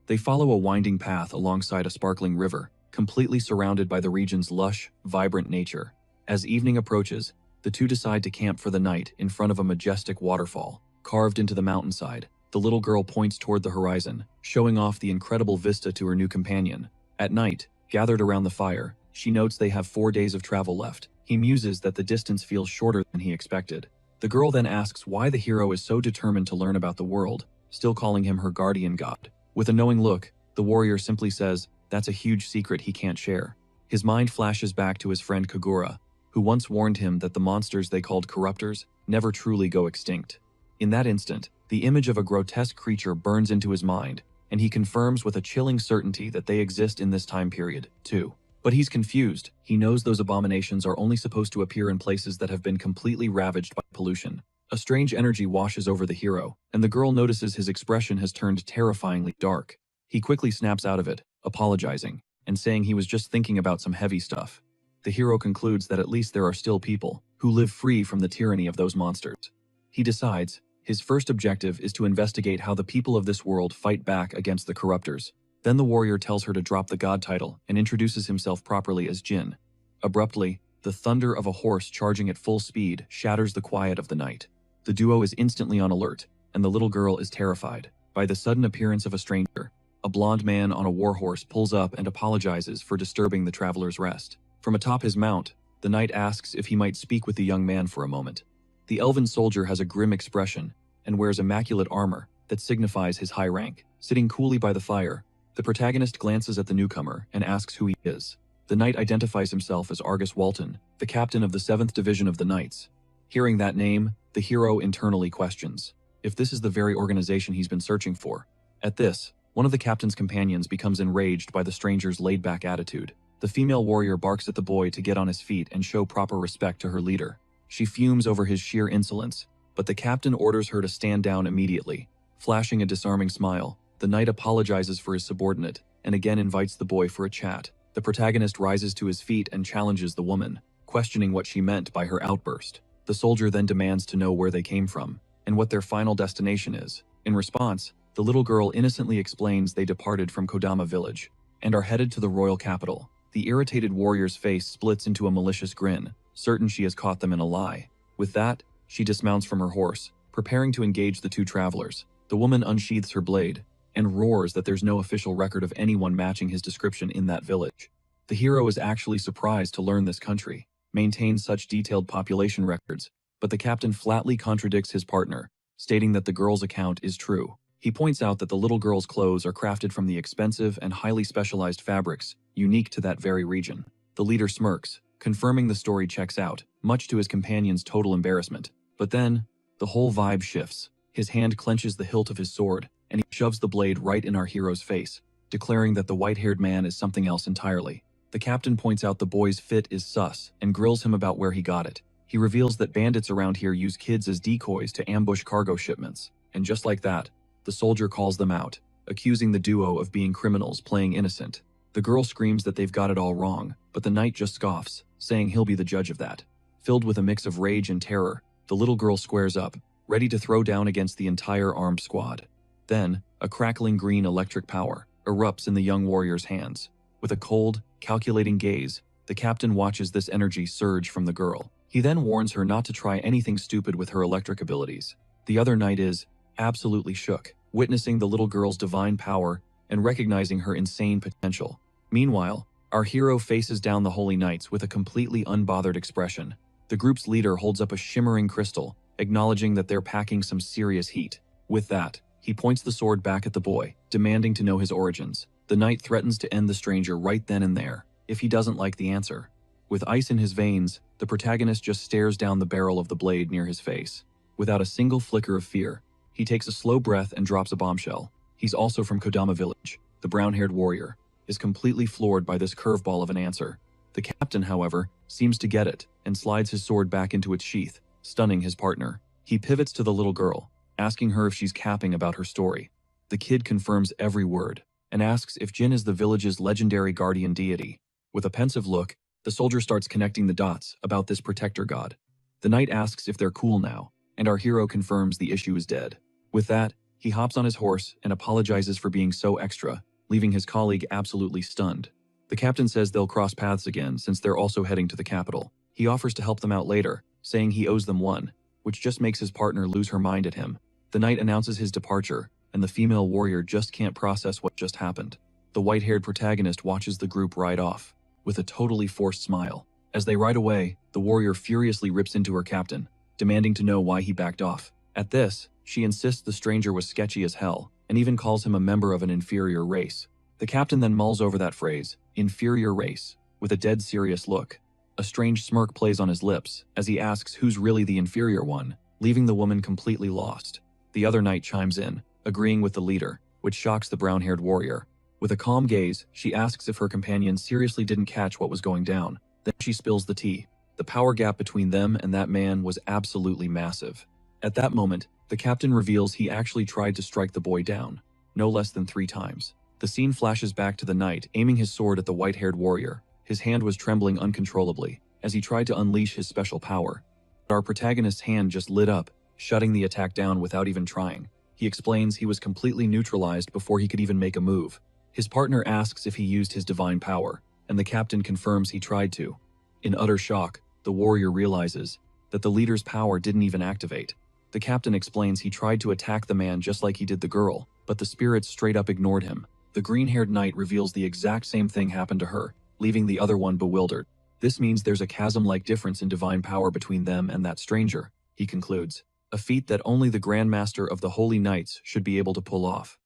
They follow a winding path alongside a sparkling river, completely surrounded by the region's lush, vibrant nature. As evening approaches, the two decide to camp for the night in front of a majestic waterfall, carved into the mountainside. The little girl points toward the horizon, showing off the incredible vista to her new companion. At night, gathered around the fire, she notes they have 4 days of travel left. He muses that the distance feels shorter than he expected. The girl then asks why the hero is so determined to learn about the world, still calling him her guardian god. With a knowing look, the warrior simply says, that's a huge secret he can't share. His mind flashes back to his friend Kagura, who once warned him that the monsters they called corruptors never truly go extinct. In that instant, the image of a grotesque creature burns into his mind, and he confirms with a chilling certainty that they exist in this time period, too. But he's confused. He knows those abominations are only supposed to appear in places that have been completely ravaged by pollution. A strange energy washes over the hero, and the girl notices his expression has turned terrifyingly dark. He quickly snaps out of it, apologizing, and saying he was just thinking about some heavy stuff. The hero concludes that at least there are still people who live free from the tyranny of those monsters. He decides his first objective is to investigate how the people of this world fight back against the corruptors. Then the warrior tells her to drop the god title and introduces himself properly as Jin. Abruptly, the thunder of a horse charging at full speed shatters the quiet of the night. The duo is instantly on alert, and the little girl is terrified by the sudden appearance of a stranger. A blond man on a warhorse pulls up and apologizes for disturbing the traveler's rest. From atop his mount, the knight asks if he might speak with the young man for a moment. The elven soldier has a grim expression and wears immaculate armor that signifies his high rank. Sitting coolly by the fire, the protagonist glances at the newcomer and asks who he is. The knight identifies himself as Argus Walton, the captain of the 7th Division of the Knights. Hearing that name, the hero internally questions if this is the very organization he's been searching for. At this, one of the captain's companions becomes enraged by the stranger's laid-back attitude. The female warrior barks at the boy to get on his feet and show proper respect to her leader. She fumes over his sheer insolence, but the captain orders her to stand down immediately. Flashing a disarming smile, the knight apologizes for his subordinate and again invites the boy for a chat. The protagonist rises to his feet and challenges the woman, questioning what she meant by her outburst. The soldier then demands to know where they came from and what their final destination is. In response, the little girl innocently explains they departed from Kodama village and are headed to the royal capital. The irritated warrior's face splits into a malicious grin, certain she has caught them in a lie. With that, she dismounts from her horse, preparing to engage the two travelers. The woman unsheathes her blade and roars that there's no official record of anyone matching his description in that village. The hero is actually surprised to learn this country maintains such detailed population records, but the captain flatly contradicts his partner, stating that the girl's account is true. He points out that the little girl's clothes are crafted from the expensive and highly specialized fabrics unique to that very region. The leader smirks, confirming the story checks out, much to his companion's total embarrassment. But then, the whole vibe shifts. His hand clenches the hilt of his sword, and he shoves the blade right in our hero's face, declaring that the white-haired man is something else entirely. The captain points out the boy's fit is sus and grills him about where he got it. He reveals that bandits around here use kids as decoys to ambush cargo shipments, and just like that, the soldier calls them out, accusing the duo of being criminals playing innocent. The girl screams that they've got it all wrong, but the knight just scoffs, saying he'll be the judge of that. Filled with a mix of rage and terror, the little girl squares up, ready to throw down against the entire armed squad. Then, a crackling green electric power erupts in the young warrior's hands. With a cold, calculating gaze, the captain watches this energy surge from the girl. He then warns her not to try anything stupid with her electric abilities. The other knight is absolutely shook, witnessing the little girl's divine power and recognizing her insane potential. Meanwhile, our hero faces down the holy knights with a completely unbothered expression. The group's leader holds up a shimmering crystal, acknowledging that they're packing some serious heat. With that, he points the sword back at the boy, demanding to know his origins. The knight threatens to end the stranger right then and there, if he doesn't like the answer. With ice in his veins, the protagonist just stares down the barrel of the blade near his face. Without a single flicker of fear, he takes a slow breath and drops a bombshell. He's also from Kodama village. The brown-haired warrior is completely floored by this curveball of an answer. The captain, however, seems to get it and slides his sword back into its sheath, stunning his partner. He pivots to the little girl, asking her if she's capping about her story. The kid confirms every word and asks if Jin is the village's legendary guardian deity. With a pensive look, the soldier starts connecting the dots about this protector god. The knight asks if they're cool now, and our hero confirms the issue is dead. With that, he hops on his horse and apologizes for being so extra, leaving his colleague absolutely stunned. The captain says they'll cross paths again since they're also heading to the capital. He offers to help them out later, saying he owes them one, which just makes his partner lose her mind at him. The knight announces his departure, and the female warrior just can't process what just happened. The white-haired protagonist watches the group ride off, with a totally forced smile. As they ride away, the warrior furiously rips into her captain, demanding to know why he backed off. At this, she insists the stranger was sketchy as hell, and even calls him a member of an inferior race. The captain then mulls over that phrase, inferior race, with a dead serious look. A strange smirk plays on his lips as he asks who's really the inferior one, leaving the woman completely lost. The other knight chimes in, agreeing with the leader, which shocks the brown-haired warrior. With a calm gaze, she asks if her companion seriously didn't catch what was going down. Then she spills the tea. The power gap between them and that man was absolutely massive. At that moment, the captain reveals he actually tried to strike the boy down, no less than 3 times. The scene flashes back to the knight aiming his sword at the white-haired warrior. His hand was trembling uncontrollably as he tried to unleash his special power. But our protagonist's hand just lit up, shutting the attack down without even trying. He explains he was completely neutralized before he could even make a move. His partner asks if he used his divine power, and the captain confirms he tried to. In utter shock, the warrior realizes that the leader's power didn't even activate. The captain explains he tried to attack the man just like he did the girl, but the spirits straight up ignored him. The green-haired knight reveals the exact same thing happened to her, leaving the other one bewildered. This means there's a chasm-like difference in divine power between them and that stranger, he concludes. A feat that only the Grandmaster of the Holy Knights should be able to pull off.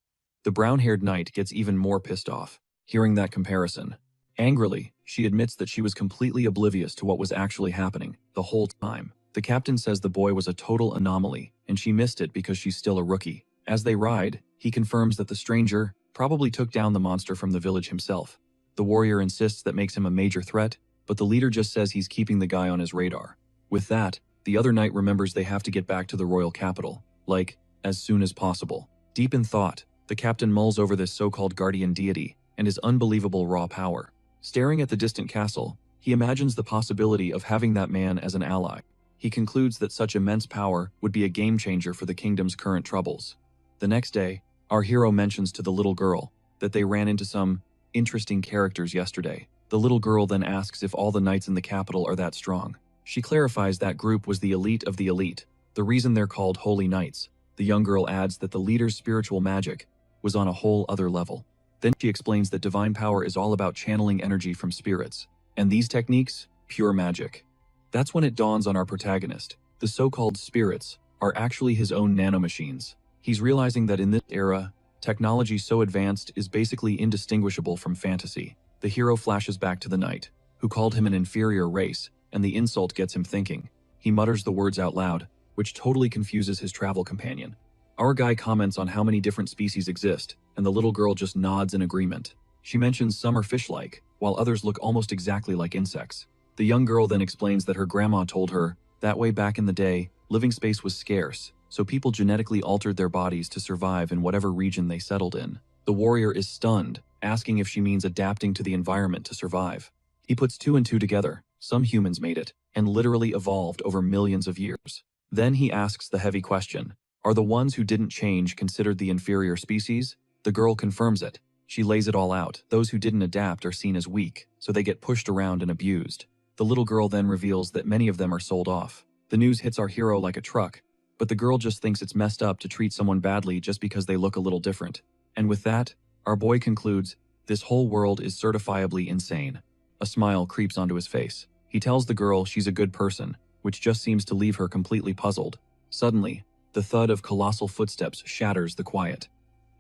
The brown-haired knight gets even more pissed off, hearing that comparison. Angrily, she admits that she was completely oblivious to what was actually happening the whole time. The captain says the boy was a total anomaly, and she missed it because she's still a rookie. As they ride, he confirms that the stranger probably took down the monster from the village himself. The warrior insists that makes him a major threat, but the leader just says he's keeping the guy on his radar. With that, the other knight remembers they have to get back to the royal capital, like, as soon as possible. Deep in thought, the captain mulls over this so-called guardian deity and his unbelievable raw power. Staring at the distant castle, he imagines the possibility of having that man as an ally. He concludes that such immense power would be a game-changer for the kingdom's current troubles. The next day, our hero mentions to the little girl that they ran into some interesting characters yesterday. The little girl then asks if all the knights in the capital are that strong. She clarifies that group was the elite of the elite, the reason they're called holy knights. The young girl adds that the leader's spiritual magic was on a whole other level. Then she explains that divine power is all about channeling energy from spirits, and these techniques, pure magic. That's when it dawns on our protagonist. The so-called spirits are actually his own nanomachines. He's realizing that in this era, technology so advanced is basically indistinguishable from fantasy. The hero flashes back to the knight, who called him an inferior race, and the insult gets him thinking. He mutters the words out loud, which totally confuses his travel companion. Our guy comments on how many different species exist, and the little girl just nods in agreement. She mentions some are fish-like, while others look almost exactly like insects. The young girl then explains that her grandma told her that way back in the day, living space was scarce, so people genetically altered their bodies to survive in whatever region they settled in. The warrior is stunned, asking if she means adapting to the environment to survive. He puts two and two together. Some humans made it, and literally evolved over millions of years. Then he asks the heavy question, are the ones who didn't change considered the inferior species? The girl confirms it. She lays it all out. Those who didn't adapt are seen as weak, so they get pushed around and abused. The little girl then reveals that many of them are sold off. The news hits our hero like a truck, but the girl just thinks it's messed up to treat someone badly just because they look a little different. And with that, our boy concludes, this whole world is certifiably insane. A smile creeps onto his face. He tells the girl she's a good person, which just seems to leave her completely puzzled. Suddenly, the thud of colossal footsteps shatters the quiet.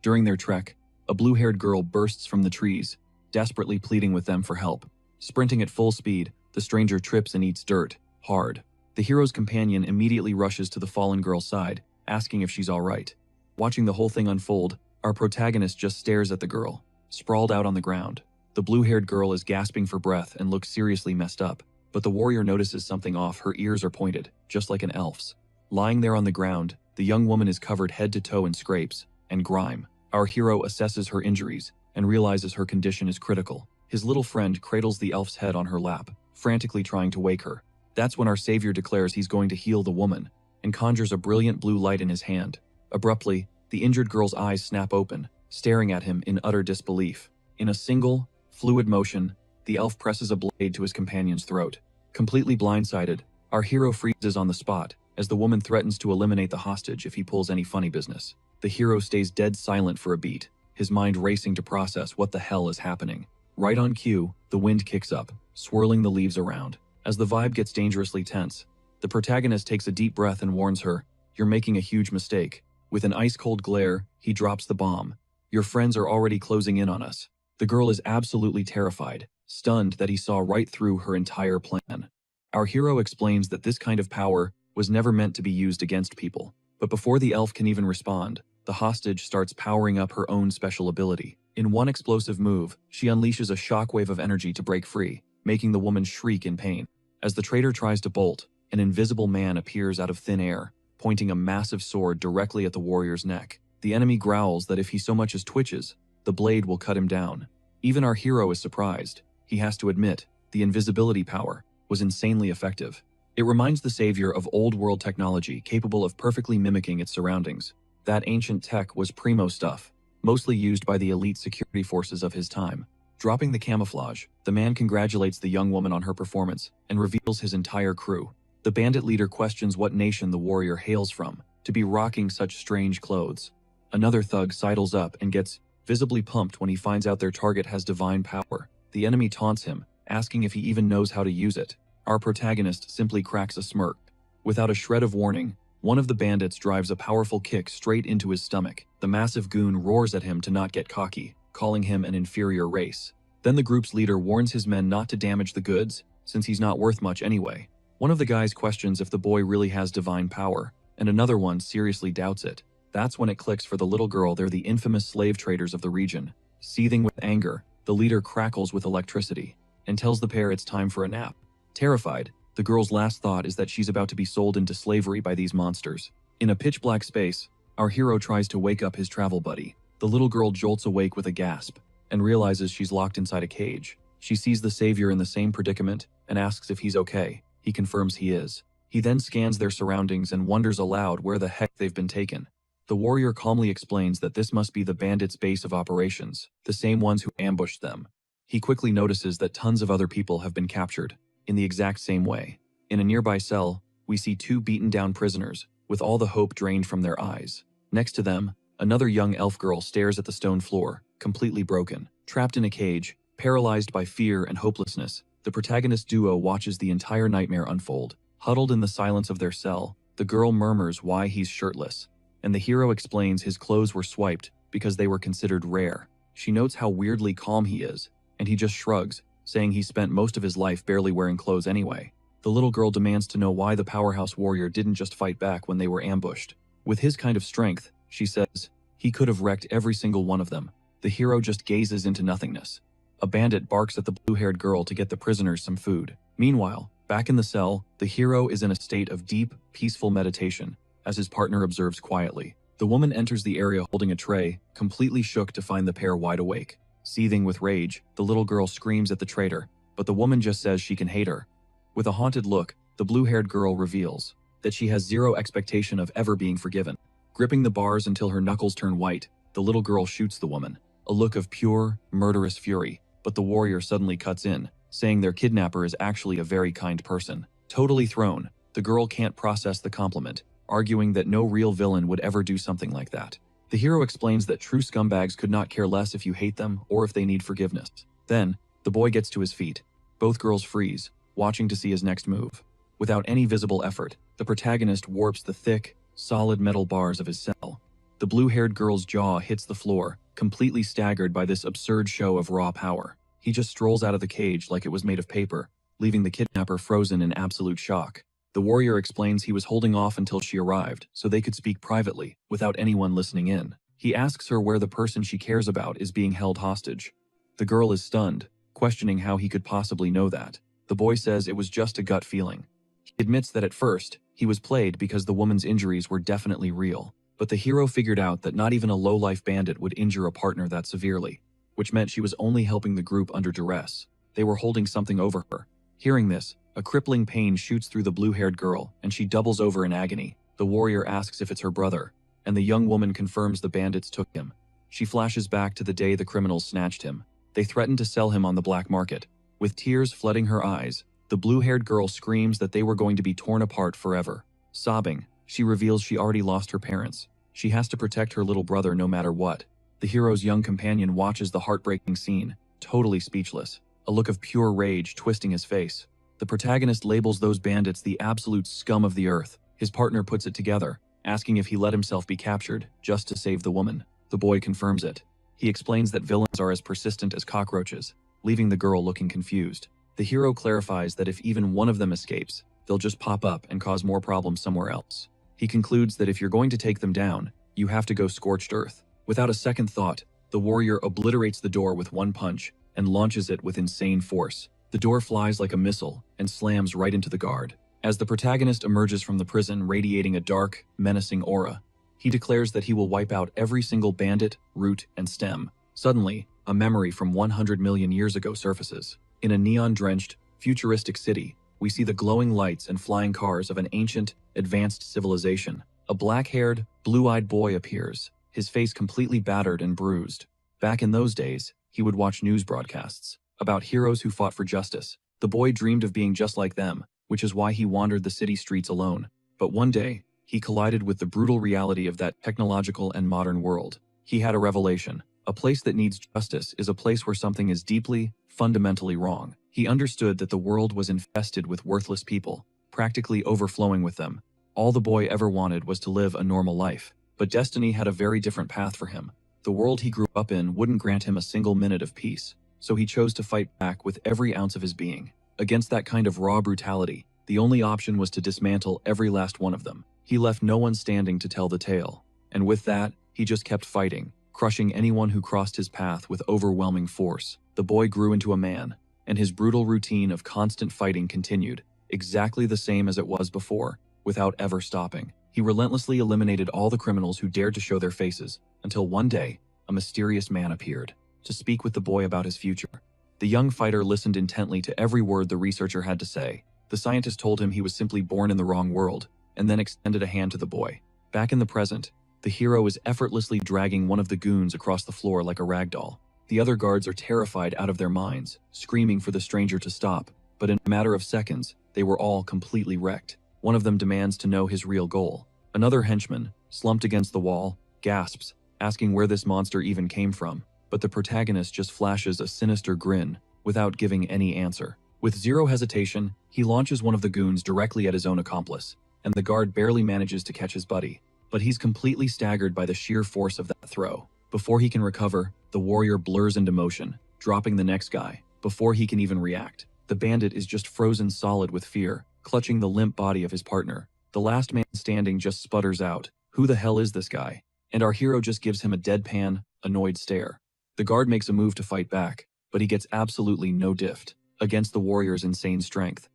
During their trek, a blue-haired girl bursts from the trees, desperately pleading with them for help. Sprinting at full speed, the stranger trips and eats dirt, hard. The hero's companion immediately rushes to the fallen girl's side, asking if she's all right. Watching the whole thing unfold, our protagonist just stares at the girl, sprawled out on the ground. The blue-haired girl is gasping for breath and looks seriously messed up, but the warrior notices something off. Her ears are pointed, just like an elf's. Lying there on the ground, the young woman is covered head to toe in scrapes and grime. Our hero assesses her injuries and realizes her condition is critical. His little friend cradles the elf's head on her lap, frantically trying to wake her. That's when our savior declares he's going to heal the woman and conjures a brilliant blue light in his hand. Abruptly, the injured girl's eyes snap open, staring at him in utter disbelief. In a single, fluid motion, the elf presses a blade to his companion's throat. Completely blindsided, our hero freezes on the spot as the woman threatens to eliminate the hostage if he pulls any funny business. The hero stays dead silent for a beat, his mind racing to process what the hell is happening. Right on cue, the wind kicks up, swirling the leaves around. As the vibe gets dangerously tense, the protagonist takes a deep breath and warns her, "You're making a huge mistake." With an ice-cold glare, he drops the bomb. "Your friends are already closing in on us." The girl is absolutely terrified, stunned that he saw right through her entire plan. Our hero explains that this kind of power was never meant to be used against people. But before the elf can even respond, the hostage starts powering up her own special ability. In one explosive move, she unleashes a shockwave of energy to break free, making the woman shriek in pain. As the traitor tries to bolt, an invisible man appears out of thin air, pointing a massive sword directly at the warrior's neck. The enemy growls that if he so much as twitches, the blade will cut him down. Even our hero is surprised. He has to admit, the invisibility power was insanely effective. It reminds the savior of old-world technology capable of perfectly mimicking its surroundings. That ancient tech was primo stuff, mostly used by the elite security forces of his time. Dropping the camouflage, the man congratulates the young woman on her performance and reveals his entire crew. The bandit leader questions what nation the warrior hails from, to be rocking such strange clothes. Another thug sidles up and gets visibly pumped when he finds out their target has divine power. The enemy taunts him, asking if he even knows how to use it. Our protagonist simply cracks a smirk. Without a shred of warning, one of the bandits drives a powerful kick straight into his stomach. The massive goon roars at him to not get cocky, calling him an inferior race. Then the group's leader warns his men not to damage the goods, since he's not worth much anyway. One of the guys questions if the boy really has divine power, and another one seriously doubts it. That's when it clicks for the little girl they're the infamous slave traders of the region. Seething with anger, the leader crackles with electricity, and tells the pair it's time for a nap. Terrified, the girl's last thought is that she's about to be sold into slavery by these monsters. In a pitch-black space, Our hero tries to wake up his travel buddy. The little girl jolts awake with a gasp and realizes she's locked inside a cage. She sees the savior in the same predicament and asks if he's okay. He confirms he is. He then scans their surroundings and wonders aloud where the heck they've been taken. The warrior calmly explains that this must be the bandits' base of operations, the same ones who ambushed them. He quickly notices that tons of other people have been captured, in the exact same way. In a nearby cell, we see two beaten-down prisoners, with all the hope drained from their eyes. Next to them, another young elf girl stares at the stone floor, completely broken. Trapped in a cage, paralyzed by fear and hopelessness, the protagonist duo watches the entire nightmare unfold. Huddled in the silence of their cell, the girl murmurs why he's shirtless, and the hero explains his clothes were swiped because they were considered rare. She notes how weirdly calm he is, and he just shrugs, saying he spent most of his life barely wearing clothes anyway. The little girl demands to know why the powerhouse warrior didn't just fight back when they were ambushed. With his kind of strength, she says, he could have wrecked every single one of them. The hero just gazes into nothingness. A bandit barks at the blue-haired girl to get the prisoners some food. Meanwhile, back in the cell, the hero is in a state of deep, peaceful meditation, as his partner observes quietly. The woman enters the area holding a tray, completely shook to find the pair wide awake. Seething with rage, the little girl screams at the traitor, but the woman just says she can hate her. With a haunted look, the blue-haired girl reveals that she has zero expectation of ever being forgiven. Gripping the bars until her knuckles turn white, the little girl shoots the woman, a look of pure, murderous fury, but the warrior suddenly cuts in, saying their kidnapper is actually a very kind person. Totally thrown, the girl can't process the compliment, arguing that no real villain would ever do something like that. The hero explains that true scumbags could not care less if you hate them or if they need forgiveness. Then, the boy gets to his feet. Both girls freeze, watching to see his next move. Without any visible effort, the protagonist warps the thick, solid metal bars of his cell. The blue-haired girl's jaw hits the floor, completely staggered by this absurd show of raw power. He just strolls out of the cage like it was made of paper, leaving the kidnapper frozen in absolute shock. The warrior explains he was holding off until she arrived so they could speak privately, without anyone listening in. He asks her where the person she cares about is being held hostage. The girl is stunned, questioning how he could possibly know that. The boy says it was just a gut feeling. He admits that at first, he was played because the woman's injuries were definitely real. But the hero figured out that not even a low-life bandit would injure a partner that severely, which meant she was only helping the group under duress. They were holding something over her. Hearing this, a crippling pain shoots through the blue-haired girl, and she doubles over in agony. The warrior asks if it's her brother, and the young woman confirms the bandits took him. She flashes back to the day the criminals snatched him. They threatened to sell him on the black market. With tears flooding her eyes, the blue-haired girl screams that they were going to be torn apart forever. Sobbing, she reveals she already lost her parents. She has to protect her little brother no matter what. The hero's young companion watches the heartbreaking scene, totally speechless, a look of pure rage twisting his face. The protagonist labels those bandits the absolute scum of the earth. His partner puts it together, asking if he let himself be captured just to save the woman. The boy confirms it. He explains that villains are as persistent as cockroaches, leaving the girl looking confused. The hero clarifies that if even one of them escapes, they'll just pop up and cause more problems somewhere else. He concludes that if you're going to take them down, you have to go scorched earth. Without a second thought, the warrior obliterates the door with one punch and launches it with insane force. The door flies like a missile and slams right into the guard. As the protagonist emerges from the prison radiating a dark, menacing aura, he declares that he will wipe out every single bandit, root, and stem. Suddenly, a memory from 100 million years ago surfaces. In a neon-drenched, futuristic city, we see the glowing lights and flying cars of an ancient, advanced civilization. A black-haired, blue-eyed boy appears, his face completely battered and bruised. Back in those days, he would watch news broadcasts about heroes who fought for justice. The boy dreamed of being just like them, which is why he wandered the city streets alone. But one day, he collided with the brutal reality of that technological and modern world. He had a revelation. A place that needs justice is a place where something is deeply, fundamentally wrong. He understood that the world was infested with worthless people, practically overflowing with them. All the boy ever wanted was to live a normal life. But destiny had a very different path for him. The world he grew up in wouldn't grant him a single minute of peace, so he chose to fight back with every ounce of his being. Against that kind of raw brutality, the only option was to dismantle every last one of them. He left no one standing to tell the tale. And with that, he just kept fighting, crushing anyone who crossed his path with overwhelming force. The boy grew into a man, and his brutal routine of constant fighting continued, exactly the same as it was before, without ever stopping. He relentlessly eliminated all the criminals who dared to show their faces, until one day, a mysterious man appeared to speak with the boy about his future. The young fighter listened intently to every word the researcher had to say. The scientist told him he was simply born in the wrong world, and then extended a hand to the boy. Back in the present, the hero is effortlessly dragging one of the goons across the floor like a rag doll. The other guards are terrified out of their minds, screaming for the stranger to stop, but in a matter of seconds, they were all completely wrecked. One of them demands to know his real goal. Another henchman, slumped against the wall, gasps, asking where this monster even came from, but the protagonist just flashes a sinister grin without giving any answer. With zero hesitation, he launches one of the goons directly at his own accomplice, and the guard barely manages to catch his buddy, but he's completely staggered by the sheer force of that throw. Before he can recover, the warrior blurs into motion, dropping the next guy. Before he can even react, the bandit is just frozen solid with fear, clutching the limp body of his partner. The last man standing just sputters out, "Who the hell is this guy?" And our hero just gives him a deadpan, annoyed stare. The guard makes a move to fight back, but he gets absolutely no diff against the warrior's insane strength.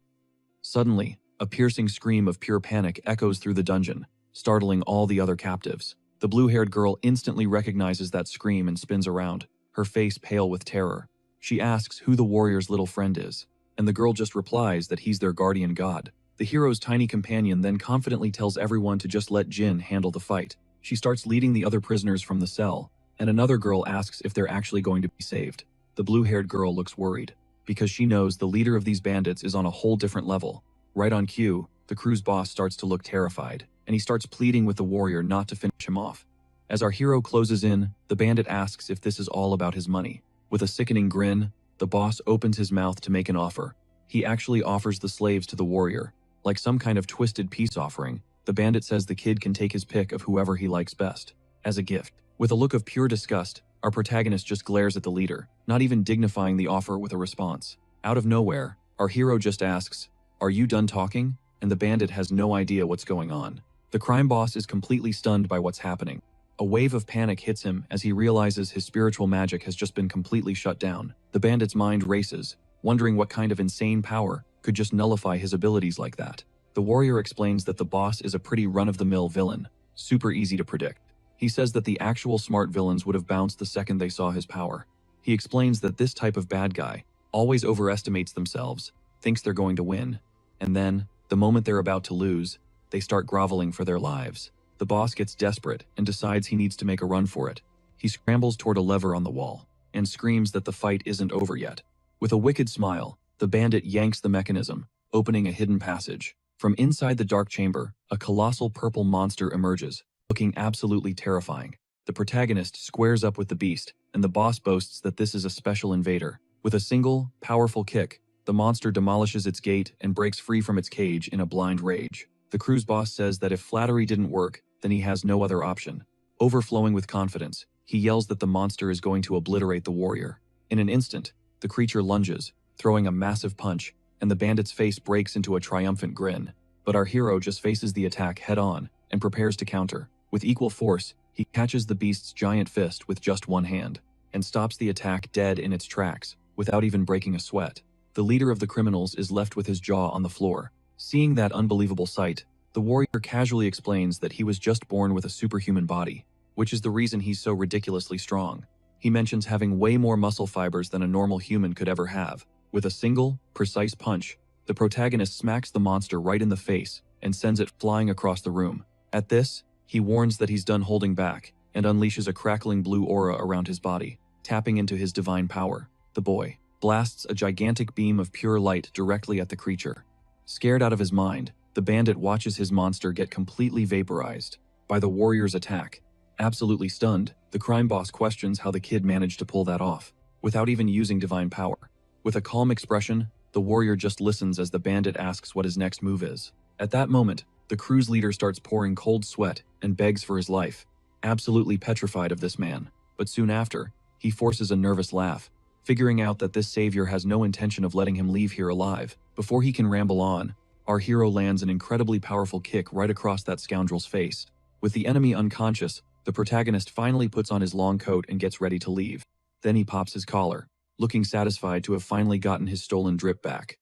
Suddenly, a piercing scream of pure panic echoes through the dungeon, startling all the other captives. The blue-haired girl instantly recognizes that scream and spins around, her face pale with terror. She asks who the warrior's little friend is, and the girl just replies that he's their guardian god. The hero's tiny companion then confidently tells everyone to just let Jin handle the fight. She starts leading the other prisoners from the cell, and another girl asks if they're actually going to be saved. The blue-haired girl looks worried, because she knows the leader of these bandits is on a whole different level. Right on cue, the crew's boss starts to look terrified, and he starts pleading with the warrior not to finish him off. As our hero closes in, the bandit asks if this is all about his money. With a sickening grin, the boss opens his mouth to make an offer. He actually offers the slaves to the warrior. Like some kind of twisted peace offering, the bandit says the kid can take his pick of whoever he likes best, as a gift. With a look of pure disgust, our protagonist just glares at the leader, not even dignifying the offer with a response. Out of nowhere, our hero just asks, "Are you done talking?" And the bandit has no idea what's going on. The crime boss is completely stunned by what's happening. A wave of panic hits him as he realizes his spiritual magic has just been completely shut down. The bandit's mind races, wondering what kind of insane power could just nullify his abilities like that. The warrior explains that the boss is a pretty run-of-the-mill villain, super easy to predict. He says that the actual smart villains would have bounced the second they saw his power. He explains that this type of bad guy always overestimates themselves, thinks they're going to win, and then, the moment they're about to lose, they start groveling for their lives. The boss gets desperate and decides he needs to make a run for it. He scrambles toward a lever on the wall and screams that the fight isn't over yet. With a wicked smile, the bandit yanks the mechanism, opening a hidden passage. From inside the dark chamber, a colossal purple monster emerges, looking absolutely terrifying. The protagonist squares up with the beast, and the boss boasts that this is a special invader. With a single, powerful kick, the monster demolishes its gate and breaks free from its cage in a blind rage. The crew's boss says that if flattery didn't work, then he has no other option. Overflowing with confidence, he yells that the monster is going to obliterate the warrior. In an instant, the creature lunges, throwing a massive punch, and the bandit's face breaks into a triumphant grin. But our hero just faces the attack head-on and prepares to counter. With equal force, he catches the beast's giant fist with just one hand, and stops the attack dead in its tracks, without even breaking a sweat. The leader of the criminals is left with his jaw on the floor. Seeing that unbelievable sight, the warrior casually explains that he was just born with a superhuman body, which is the reason he's so ridiculously strong. He mentions having way more muscle fibers than a normal human could ever have. With a single, precise punch, the protagonist smacks the monster right in the face and sends it flying across the room. At this, he warns that he's done holding back and unleashes a crackling blue aura around his body, tapping into his divine power. The boy blasts a gigantic beam of pure light directly at the creature. Scared out of his mind, the bandit watches his monster get completely vaporized by the warrior's attack. Absolutely stunned, the crime boss questions how the kid managed to pull that off, without even using divine power. With a calm expression, the warrior just listens as the bandit asks what his next move is. At that moment, the crew's leader starts pouring cold sweat and begs for his life, absolutely petrified of this man. But soon after, he forces a nervous laugh, figuring out that this savior has no intention of letting him leave here alive. Before he can ramble on, our hero lands an incredibly powerful kick right across that scoundrel's face. With the enemy unconscious, the protagonist finally puts on his long coat and gets ready to leave. Then he pops his collar, looking satisfied to have finally gotten his stolen drip back.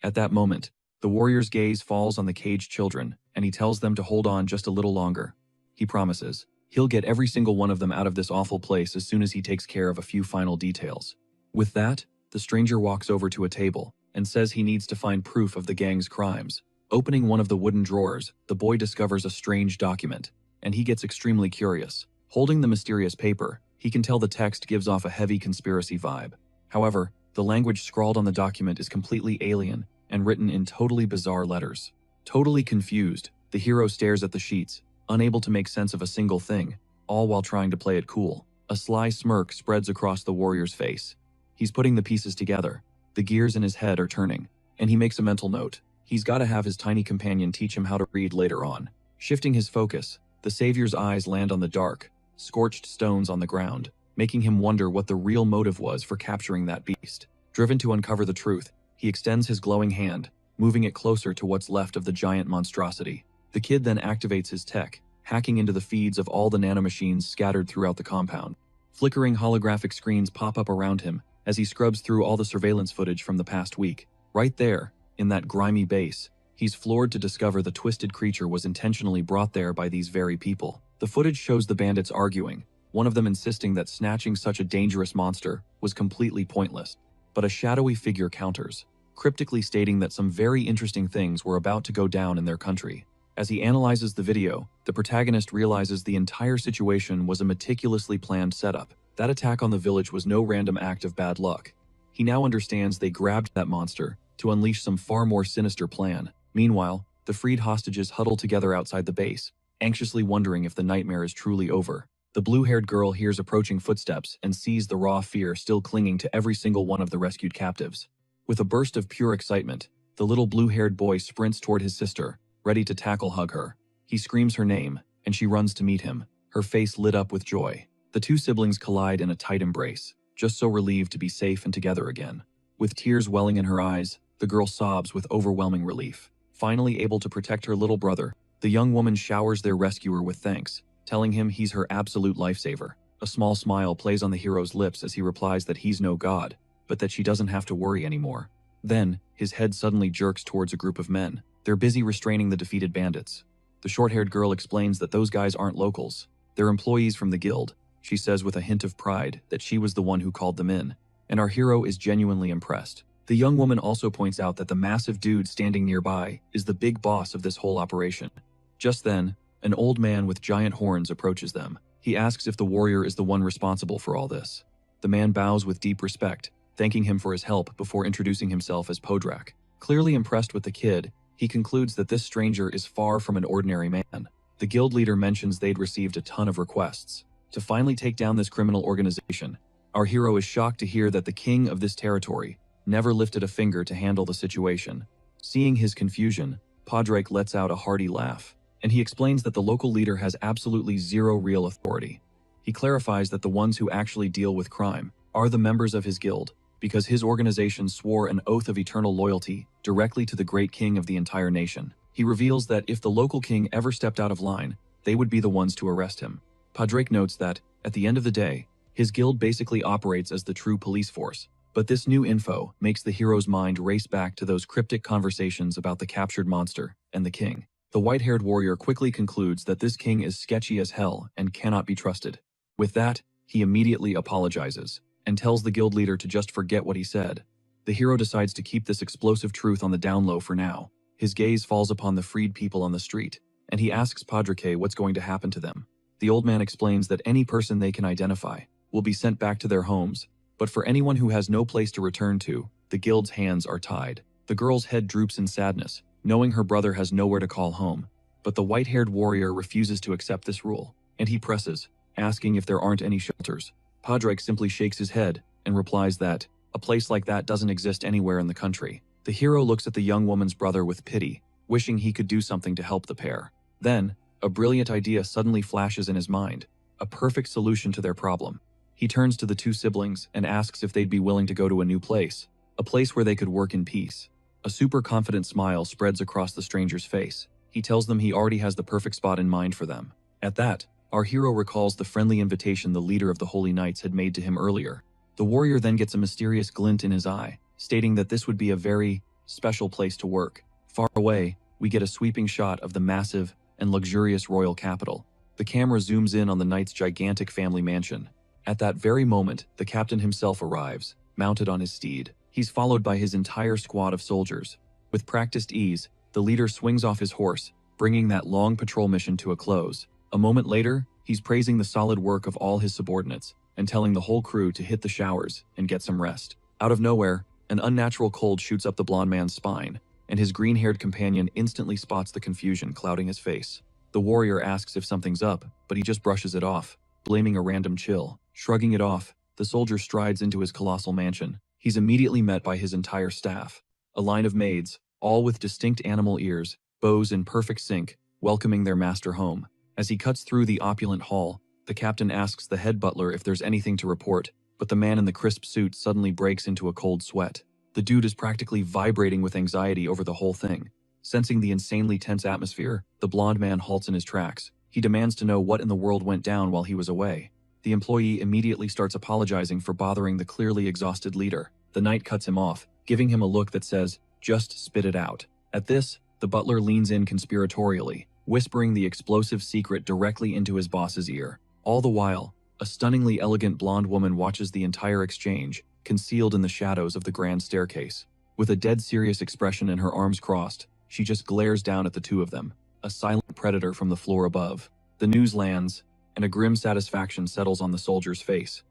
At that moment, The warrior's gaze falls on the caged children, and he tells them to hold on just a little longer. He promises he'll get every single one of them out of this awful place as soon as he takes care of a few final details. With that, the stranger walks over to a table and says he needs to find proof of the gang's crimes. Opening one of the wooden drawers, the boy discovers a strange document, and he gets extremely curious. Holding the mysterious paper, he can tell the text gives off a heavy conspiracy vibe. However, the language scrawled on the document is completely alien and written in totally bizarre letters. Totally confused, the hero stares at the sheets, unable to make sense of a single thing, all while trying to play it cool. A sly smirk spreads across the warrior's face. He's putting the pieces together. The gears in his head are turning, and he makes a mental note. He's got to have his tiny companion teach him how to read later on. Shifting his focus, the savior's eyes land on the dark, scorched stones on the ground, making him wonder what the real motive was for capturing that beast. Driven to uncover the truth, he extends his glowing hand, moving it closer to what's left of the giant monstrosity. The kid then activates his tech, hacking into the feeds of all the nanomachines scattered throughout the compound. Flickering holographic screens pop up around him as he scrubs through all the surveillance footage from the past week. Right there, in that grimy base, he's floored to discover the twisted creature was intentionally brought there by these very people. The footage shows the bandits arguing, one of them insisting that snatching such a dangerous monster was completely pointless. But a shadowy figure counters, cryptically stating that some very interesting things were about to go down in their country. As he analyzes the video, the protagonist realizes the entire situation was a meticulously planned setup. That attack on the village was no random act of bad luck. He now understands they grabbed that monster to unleash some far more sinister plan. Meanwhile, the freed hostages huddle together outside the base, anxiously wondering if the nightmare is truly over. The blue-haired girl hears approaching footsteps and sees the raw fear still clinging to every single one of the rescued captives. With a burst of pure excitement, the little blue-haired boy sprints toward his sister, ready to hug her. He screams her name, and she runs to meet him, her face lit up with joy. The two siblings collide in a tight embrace, just so relieved to be safe and together again. With tears welling in her eyes, the girl sobs with overwhelming relief. Finally able to protect her little brother, the young woman showers their rescuer with thanks, telling him he's her absolute lifesaver. A small smile plays on the hero's lips as he replies that he's no god, but that she doesn't have to worry anymore. Then, his head suddenly jerks towards a group of men. They're busy restraining the defeated bandits. The short-haired girl explains that those guys aren't locals. They're employees from the guild. She says with a hint of pride that she was the one who called them in, and our hero is genuinely impressed. The young woman also points out that the massive dude standing nearby is the big boss of this whole operation. Just then, an old man with giant horns approaches them. He asks if the warrior is the one responsible for all this. The man bows with deep respect, thanking him for his help before introducing himself as Podrak. Clearly impressed with the kid, he concludes that this stranger is far from an ordinary man. The guild leader mentions they'd received a ton of requests to finally take down this criminal organization. Our hero is shocked to hear that the king of this territory never lifted a finger to handle the situation. Seeing his confusion, Podrak lets out a hearty laugh, and he explains that the local leader has absolutely zero real authority. He clarifies that the ones who actually deal with crime are the members of his guild, because his organization swore an oath of eternal loyalty directly to the great king of the entire nation. He reveals that if the local king ever stepped out of line, they would be the ones to arrest him. Podrak notes that, at the end of the day, his guild basically operates as the true police force. But this new info makes the hero's mind race back to those cryptic conversations about the captured monster and the king. The white-haired warrior quickly concludes that this king is sketchy as hell and cannot be trusted. With that, he immediately apologizes and tells the guild leader to just forget what he said. The hero decides to keep this explosive truth on the down low for now. His gaze falls upon the freed people on the street, and he asks Podrak what's going to happen to them. The old man explains that any person they can identify will be sent back to their homes, but for anyone who has no place to return to, the guild's hands are tied. The girl's head droops in sadness, knowing her brother has nowhere to call home. But the white-haired warrior refuses to accept this rule, and he presses, asking if there aren't any shelters. Podrak simply shakes his head and replies that a place like that doesn't exist anywhere in the country. The hero looks at the young woman's brother with pity, wishing he could do something to help the pair. Then, a brilliant idea suddenly flashes in his mind, a perfect solution to their problem. He turns to the two siblings and asks if they'd be willing to go to a new place, a place where they could work in peace. A super confident smile spreads across the stranger's face. He tells them he already has the perfect spot in mind for them. At that, our hero recalls the friendly invitation the leader of the Holy Knights had made to him earlier. The warrior then gets a mysterious glint in his eye, stating that this would be a very special place to work. Far away, we get a sweeping shot of the massive and luxurious royal capital. The camera zooms in on the knight's gigantic family mansion. At that very moment, the captain himself arrives, mounted on his steed. He's followed by his entire squad of soldiers. With practiced ease, the leader swings off his horse, bringing that long patrol mission to a close. A moment later, he's praising the solid work of all his subordinates and telling the whole crew to hit the showers and get some rest. Out of nowhere, an unnatural cold shoots up the blonde man's spine, and his green-haired companion instantly spots the confusion clouding his face. The warrior asks if something's up, but he just brushes it off, blaming a random chill. Shrugging it off, the soldier strides into his colossal mansion. He's immediately met by his entire staff, a line of maids, all with distinct animal ears, bows in perfect sync, welcoming their master home. As he cuts through the opulent hall, the captain asks the head butler if there's anything to report, but the man in the crisp suit suddenly breaks into a cold sweat. The dude is practically vibrating with anxiety over the whole thing. Sensing the insanely tense atmosphere, the blonde man halts in his tracks. He demands to know what in the world went down while he was away. The employee immediately starts apologizing for bothering the clearly exhausted leader. The knight cuts him off, giving him a look that says, "Just spit it out." At this, the butler leans in conspiratorially, whispering the explosive secret directly into his boss's ear. All the while, a stunningly elegant blonde woman watches the entire exchange, concealed in the shadows of the grand staircase. With a dead serious expression and her arms crossed, she just glares down at the two of them, a silent predator from the floor above. The news lands, and a grim satisfaction settles on the soldier's face.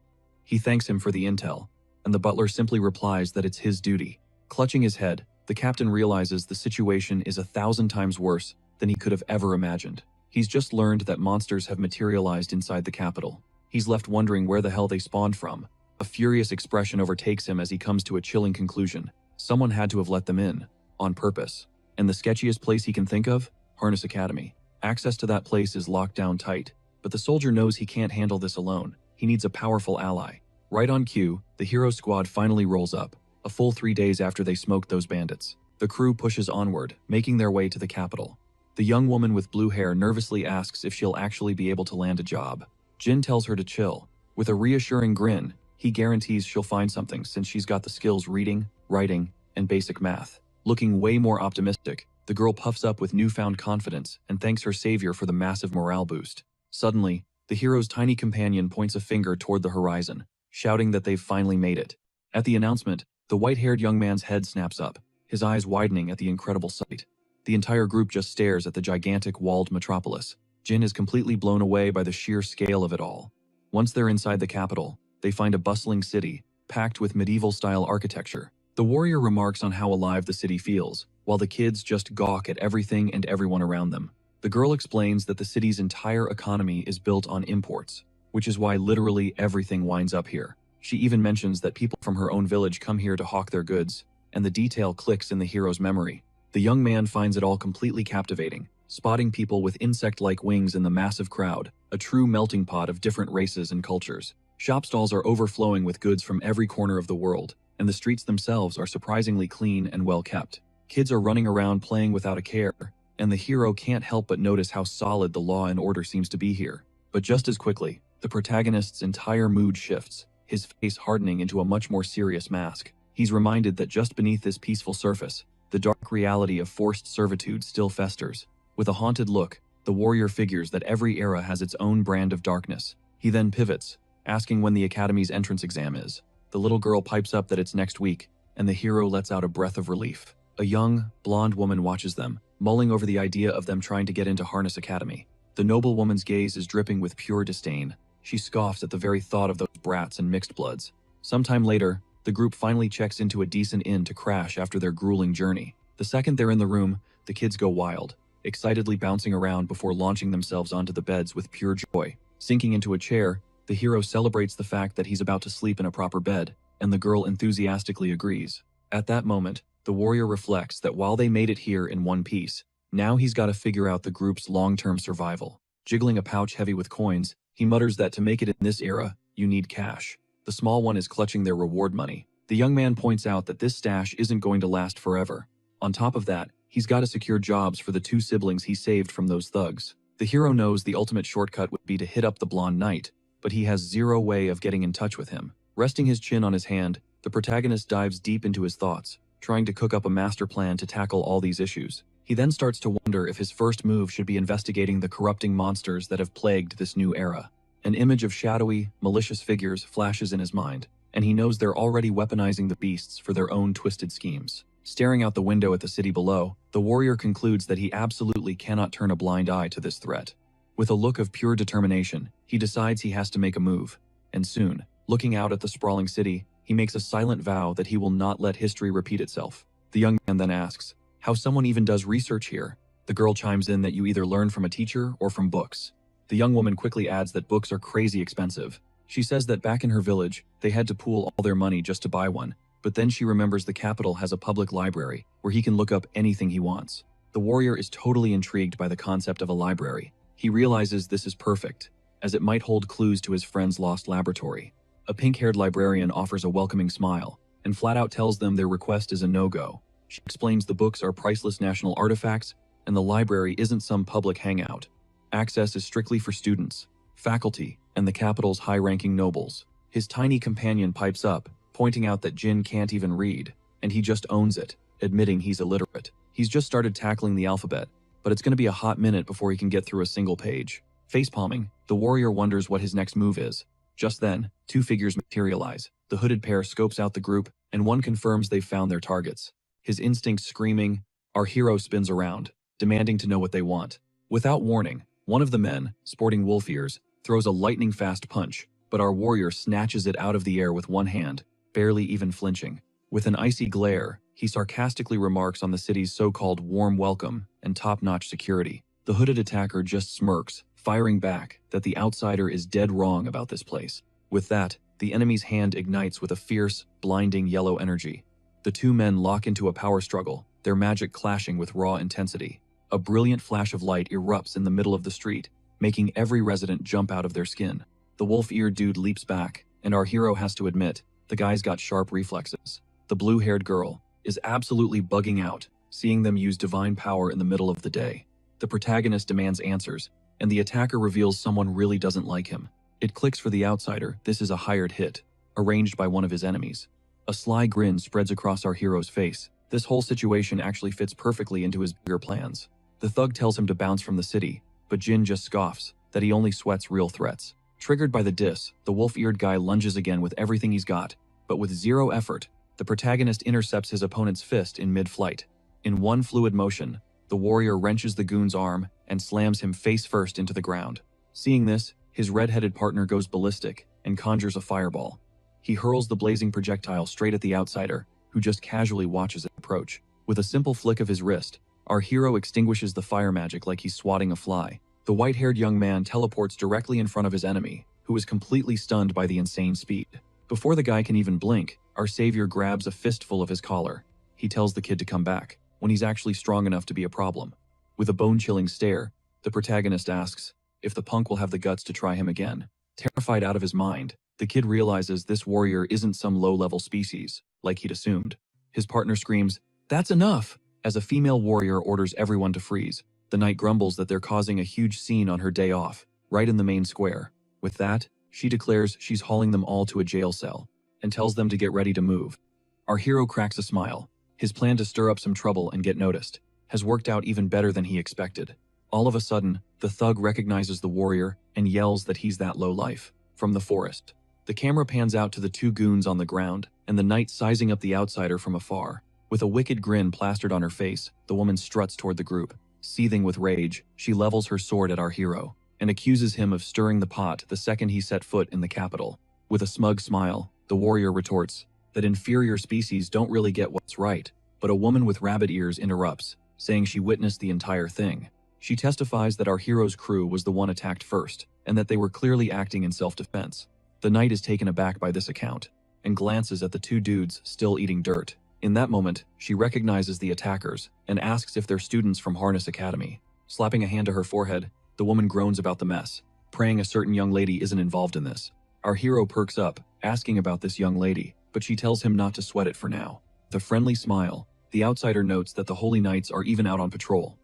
He thanks him for the intel, and the butler simply replies that it's his duty. Clutching his head, the captain realizes the situation is 1,000 times worse than he could have ever imagined. He's just learned that monsters have materialized inside the capital. He's left wondering where the hell they spawned from. A furious expression overtakes him as he comes to a chilling conclusion. Someone had to have let them in, on purpose. And the sketchiest place he can think of? Harness Academy. Access to that place is locked down tight, but the soldier knows he can't handle this alone. He needs a powerful ally. Right on cue, the hero squad finally rolls up, a full 3 days after they smoked those bandits. The crew pushes onward, making their way to the capital. The young woman with blue hair nervously asks if she'll actually be able to land a job. Jin tells her to chill. With a reassuring grin, he guarantees she'll find something since she's got the skills reading, writing, and basic math. Looking way more optimistic, the girl puffs up with newfound confidence and thanks her savior for the massive morale boost. Suddenly, the hero's tiny companion points a finger toward the horizon, shouting that they've finally made it. At the announcement, the white-haired young man's head snaps up, his eyes widening at the incredible sight. The entire group just stares at the gigantic walled metropolis. Jin is completely blown away by the sheer scale of it all. Once they're inside the capital, they find a bustling city, packed with medieval-style architecture. The warrior remarks on how alive the city feels, while the kids just gawk at everything and everyone around them. The girl explains that the city's entire economy is built on imports, which is why literally everything winds up here. She even mentions that people from her own village come here to hawk their goods, and the detail clicks in the hero's memory. The young man finds it all completely captivating, spotting people with insect-like wings in the massive crowd, a true melting pot of different races and cultures. Shop stalls are overflowing with goods from every corner of the world, and the streets themselves are surprisingly clean and well kept. Kids are running around playing without a care, and the hero can't help but notice how solid the law and order seems to be here. But just as quickly, the protagonist's entire mood shifts, his face hardening into a much more serious mask. He's reminded that just beneath this peaceful surface, the dark reality of forced servitude still festers. With a haunted look, the warrior figures that every era has its own brand of darkness. He then pivots, asking when the Academy's entrance exam is. The little girl pipes up that it's next week, and the hero lets out a breath of relief. A young, blonde woman watches them, mulling over the idea of them trying to get into Harness Academy. The noble woman's gaze is dripping with pure disdain. She scoffs at the very thought of those brats and mixed bloods. Sometime later, the group finally checks into a decent inn to crash after their grueling journey. The second they're in the room, the kids go wild, excitedly bouncing around before launching themselves onto the beds with pure joy. Sinking into a chair, the hero celebrates the fact that he's about to sleep in a proper bed, and the girl enthusiastically agrees. At that moment, the warrior reflects that while they made it here in one piece, now he's got to figure out the group's long-term survival. Jiggling a pouch heavy with coins, he mutters that to make it in this era, you need cash. The small one is clutching their reward money. The young man points out that this stash isn't going to last forever. On top of that, he's got to secure jobs for the 2 siblings he saved from those thugs. The hero knows the ultimate shortcut would be to hit up the blonde knight, but he has zero way of getting in touch with him. Resting his chin on his hand, the protagonist dives deep into his thoughts, trying to cook up a master plan to tackle all these issues. He then starts to wonder if his first move should be investigating the corrupting monsters that have plagued this new era. An image of shadowy, malicious figures flashes in his mind, and he knows they're already weaponizing the beasts for their own twisted schemes. Staring out the window at the city below, the warrior concludes that he absolutely cannot turn a blind eye to this threat. With a look of pure determination, he decides he has to make a move, and soon, looking out at the sprawling city, he makes a silent vow that he will not let history repeat itself. The young man then asks how someone even does research here. The girl chimes in that you either learn from a teacher or from books. The young woman quickly adds that books are crazy expensive. She says that back in her village, they had to pool all their money just to buy one, but then she remembers the capital has a public library where he can look up anything he wants. The warrior is totally intrigued by the concept of a library. He realizes this is perfect, as it might hold clues to his friend's lost laboratory. A pink-haired librarian offers a welcoming smile, and flat out tells them their request is a no-go. She explains the books are priceless national artifacts, and the library isn't some public hangout. Access is strictly for students, faculty, and the capital's high-ranking nobles. His tiny companion pipes up, pointing out that Jin can't even read, and he just owns it, admitting he's illiterate. He's just started tackling the alphabet, but it's going to be a hot minute before he can get through a single page. Facepalming, the warrior wonders what his next move is. Just then, two figures materialize. The hooded pair scopes out the group, and one confirms they've found their targets. His instinct screaming, our hero spins around, demanding to know what they want. Without warning, one of the men, sporting wolf ears, throws a lightning-fast punch, but our warrior snatches it out of the air with one hand, barely even flinching. With an icy glare, he sarcastically remarks on the city's so-called warm welcome and top-notch security. The hooded attacker just smirks, firing back that the outsider is dead wrong about this place. With that, the enemy's hand ignites with a fierce, blinding yellow energy. The two men lock into a power struggle, their magic clashing with raw intensity. A brilliant flash of light erupts in the middle of the street, making every resident jump out of their skin. The wolf-eared dude leaps back, and our hero has to admit, the guy's got sharp reflexes. The blue-haired girl is absolutely bugging out, seeing them use divine power in the middle of the day. The protagonist demands answers, and the attacker reveals someone really doesn't like him. It clicks for the outsider, this is a hired hit, arranged by one of his enemies. A sly grin spreads across our hero's face. This whole situation actually fits perfectly into his bigger plans. The thug tells him to bounce from the city, but Jin just scoffs, that he only sweats real threats. Triggered by the diss, the wolf-eared guy lunges again with everything he's got, but with zero effort, the protagonist intercepts his opponent's fist in mid-flight. In one fluid motion, the warrior wrenches the goon's arm and slams him face-first into the ground. Seeing this, his red-headed partner goes ballistic and conjures a fireball. He hurls the blazing projectile straight at the outsider, who just casually watches it approach. With a simple flick of his wrist, our hero extinguishes the fire magic like he's swatting a fly. The white-haired young man teleports directly in front of his enemy, who is completely stunned by the insane speed. Before the guy can even blink, our savior grabs a fistful of his collar. He tells the kid to come back, when he's actually strong enough to be a problem. With a bone-chilling stare, the protagonist asks if the punk will have the guts to try him again. Terrified out of his mind, the kid realizes this warrior isn't some low-level species, like he'd assumed. His partner screams, "That's enough!" as a female warrior orders everyone to freeze. The knight grumbles that they're causing a huge scene on her day off, right in the main square. With that, she declares she's hauling them all to a jail cell, and tells them to get ready to move. Our hero cracks a smile. His plan to stir up some trouble and get noticed has worked out even better than he expected. All of a sudden, the thug recognizes the warrior and yells that he's that low life. From the forest, the camera pans out to the two goons on the ground and the knight sizing up the outsider from afar. With a wicked grin plastered on her face, the woman struts toward the group. Seething with rage, she levels her sword at our hero and accuses him of stirring the pot the second he set foot in the capital. With a smug smile, the warrior retorts that inferior species don't really get what's right, but a woman with rabbit ears interrupts, saying she witnessed the entire thing. She testifies that our hero's crew was the one attacked first, and that they were clearly acting in self-defense. The knight is taken aback by this account, and glances at the two dudes still eating dirt. In that moment, she recognizes the attackers, and asks if they're students from Harness Academy. Slapping a hand to her forehead, the woman groans about the mess, praying a certain young lady isn't involved in this. Our hero perks up, asking about this young lady, but she tells him not to sweat it for now. With a friendly smile, the outsider notes that the Holy Knights are even out on patrol.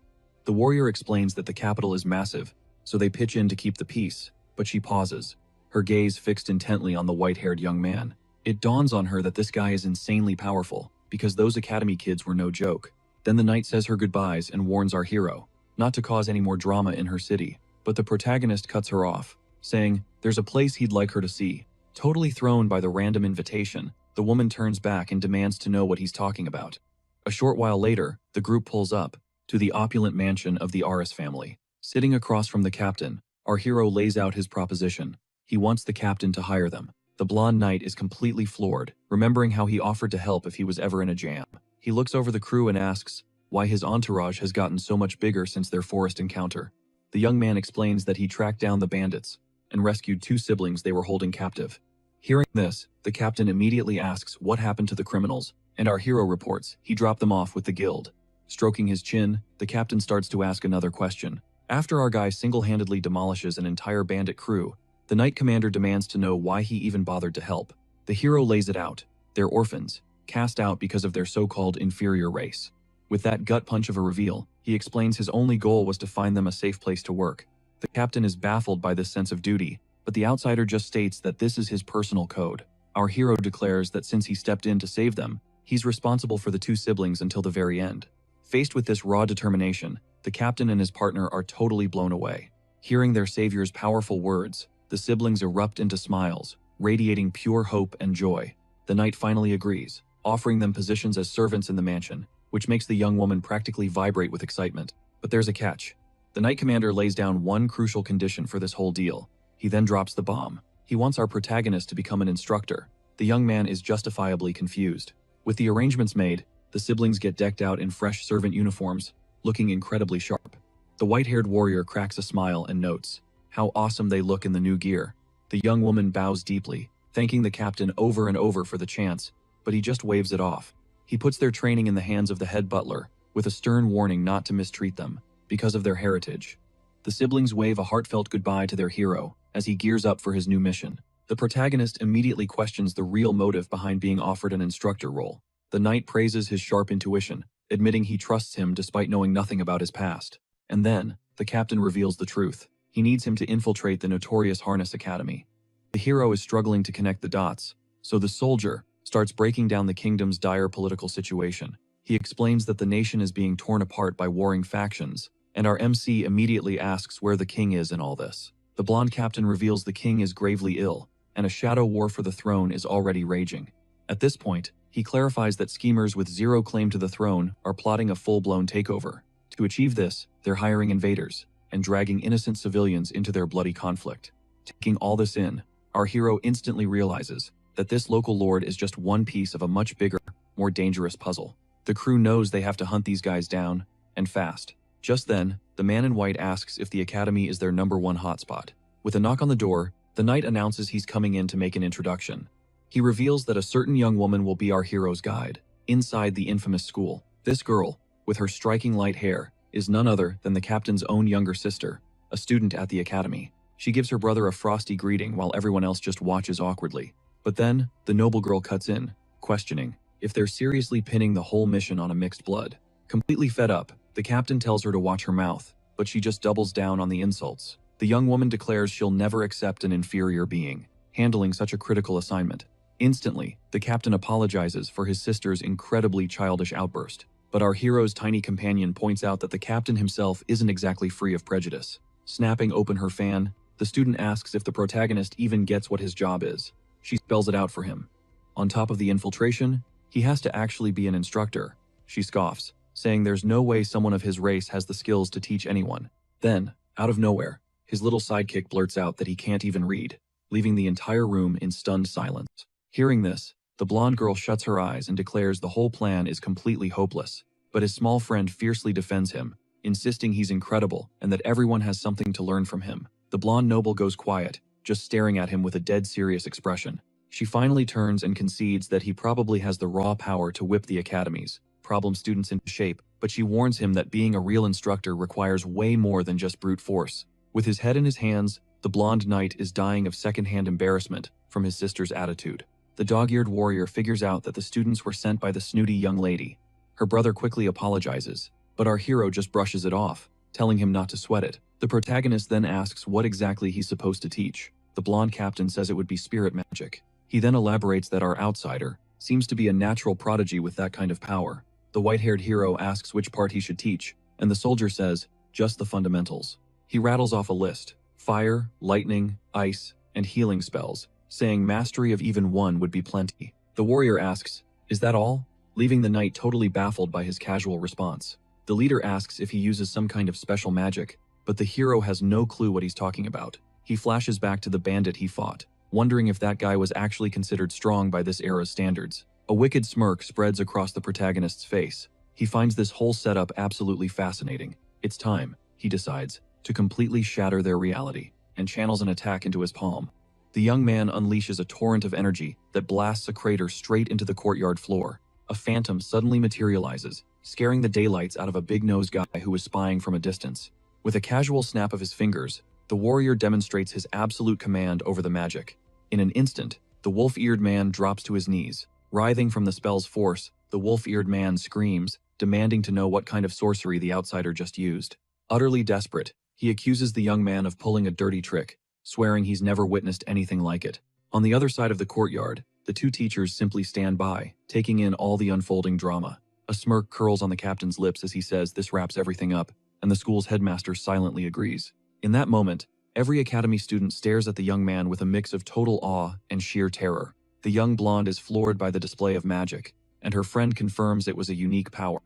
The warrior explains that the capital is massive, so they pitch in to keep the peace, but she pauses, her gaze fixed intently on the white-haired young man. It dawns on her that this guy is insanely powerful, because those academy kids were no joke. Then the knight says her goodbyes and warns our hero not to cause any more drama in her city, but the protagonist cuts her off, saying there's a place he'd like her to see. Totally thrown by the random invitation, the woman turns back and demands to know what he's talking about. A short while later, the group pulls up to the opulent mansion of the Aris family. Sitting across from the captain, our hero lays out his proposition. He wants the captain to hire them. The blonde knight is completely floored, remembering how he offered to help if he was ever in a jam. He looks over the crew and asks why his entourage has gotten so much bigger since their forest encounter. The young man explains that he tracked down the bandits and rescued 2 siblings they were holding captive. Hearing this, the captain immediately asks what happened to the criminals, and our hero reports he dropped them off with the guild. Stroking his chin, the captain starts to ask another question. After our guy single-handedly demolishes an entire bandit crew, the knight commander demands to know why he even bothered to help. The hero lays it out. They're orphans, cast out because of their so-called inferior race. With that gut punch of a reveal, he explains his only goal was to find them a safe place to work. The captain is baffled by this sense of duty, but the outsider just states that this is his personal code. Our hero declares that since he stepped in to save them, he's responsible for the 2 siblings until the very end. Faced with this raw determination, the captain and his partner are totally blown away. Hearing their savior's powerful words, the siblings erupt into smiles, radiating pure hope and joy. The knight finally agrees, offering them positions as servants in the mansion, which makes the young woman practically vibrate with excitement. But there's a catch. The knight commander lays down one crucial condition for this whole deal. He then drops the bomb. He wants our protagonist to become an instructor. The young man is justifiably confused. With the arrangements made, the siblings get decked out in fresh servant uniforms, looking incredibly sharp. The white-haired warrior cracks a smile and notes how awesome they look in the new gear. The young woman bows deeply, thanking the captain over and over for the chance, but he just waves it off. He puts their training in the hands of the head butler, with a stern warning not to mistreat them, because of their heritage. The siblings wave a heartfelt goodbye to their hero as he gears up for his new mission. The protagonist immediately questions the real motive behind being offered an instructor role. The knight praises his sharp intuition, admitting he trusts him despite knowing nothing about his past. And then, the captain reveals the truth. He needs him to infiltrate the notorious Harness Academy. The hero is struggling to connect the dots, so the soldier starts breaking down the kingdom's dire political situation. He explains that the nation is being torn apart by warring factions, and our MC immediately asks where the king is in all this. The blonde captain reveals the king is gravely ill, and a shadow war for the throne is already raging. At this point, he clarifies that schemers with zero claim to the throne are plotting a full-blown takeover. To achieve this, they're hiring invaders and dragging innocent civilians into their bloody conflict. Taking all this in, our hero instantly realizes that this local lord is just one piece of a much bigger, more dangerous puzzle. The crew knows they have to hunt these guys down, and fast. Just then, the man in white asks if the academy is their #1 hotspot. With a knock on the door, the knight announces he's coming in to make an introduction. He reveals that a certain young woman will be our hero's guide, inside the infamous school. This girl, with her striking light hair, is none other than the captain's own younger sister, a student at the academy. She gives her brother a frosty greeting while everyone else just watches awkwardly. But then, the noble girl cuts in, questioning if they're seriously pinning the whole mission on a mixed blood. Completely fed up, the captain tells her to watch her mouth, but she just doubles down on the insults. The young woman declares she'll never accept an inferior being, handling such a critical assignment. Instantly, the captain apologizes for his sister's incredibly childish outburst. But our hero's tiny companion points out that the captain himself isn't exactly free of prejudice. Snapping open her fan, the student asks if the protagonist even gets what his job is. She spells it out for him. On top of the infiltration, he has to actually be an instructor. She scoffs, saying there's no way someone of his race has the skills to teach anyone. Then, out of nowhere, his little sidekick blurts out that he can't even read, leaving the entire room in stunned silence. Hearing this, the blonde girl shuts her eyes and declares the whole plan is completely hopeless, but his small friend fiercely defends him, insisting he's incredible and that everyone has something to learn from him. The blonde noble goes quiet, just staring at him with a dead serious expression. She finally turns and concedes that he probably has the raw power to whip the academy's problem students into shape, but she warns him that being a real instructor requires way more than just brute force. With his head in his hands, the blonde knight is dying of secondhand embarrassment from his sister's attitude. The dog-eared warrior figures out that the students were sent by the snooty young lady. Her brother quickly apologizes, but our hero just brushes it off, telling him not to sweat it. The protagonist then asks what exactly he's supposed to teach. The blonde captain says it would be spirit magic. He then elaborates that our outsider seems to be a natural prodigy with that kind of power. The white-haired hero asks which part he should teach, and the soldier says, just the fundamentals. He rattles off a list: fire, lightning, ice, and healing spells, saying mastery of even one would be plenty. The warrior asks, is that all? Leaving the knight totally baffled by his casual response. The leader asks if he uses some kind of special magic, but the hero has no clue what he's talking about. He flashes back to the bandit he fought, wondering if that guy was actually considered strong by this era's standards. A wicked smirk spreads across the protagonist's face. He finds this whole setup absolutely fascinating. It's time, he decides, to completely shatter their reality, and channels an attack into his palm. The young man unleashes a torrent of energy that blasts a crater straight into the courtyard floor. A phantom suddenly materializes, scaring the daylights out of a big-nosed guy who was spying from a distance. With a casual snap of his fingers, the warrior demonstrates his absolute command over the magic. In an instant, the wolf-eared man drops to his knees. Writhing from the spell's force, the wolf-eared man screams, demanding to know what kind of sorcery the outsider just used. Utterly desperate, he accuses the young man of pulling a dirty trick, swearing he's never witnessed anything like it. On the other side of the courtyard, the two teachers simply stand by, taking in all the unfolding drama. A smirk curls on the captain's lips as he says this wraps everything up, and the school's headmaster silently agrees. In that moment, every academy student stares at the young man with a mix of total awe and sheer terror. The young blonde is floored by the display of magic, and her friend confirms it was a unique power.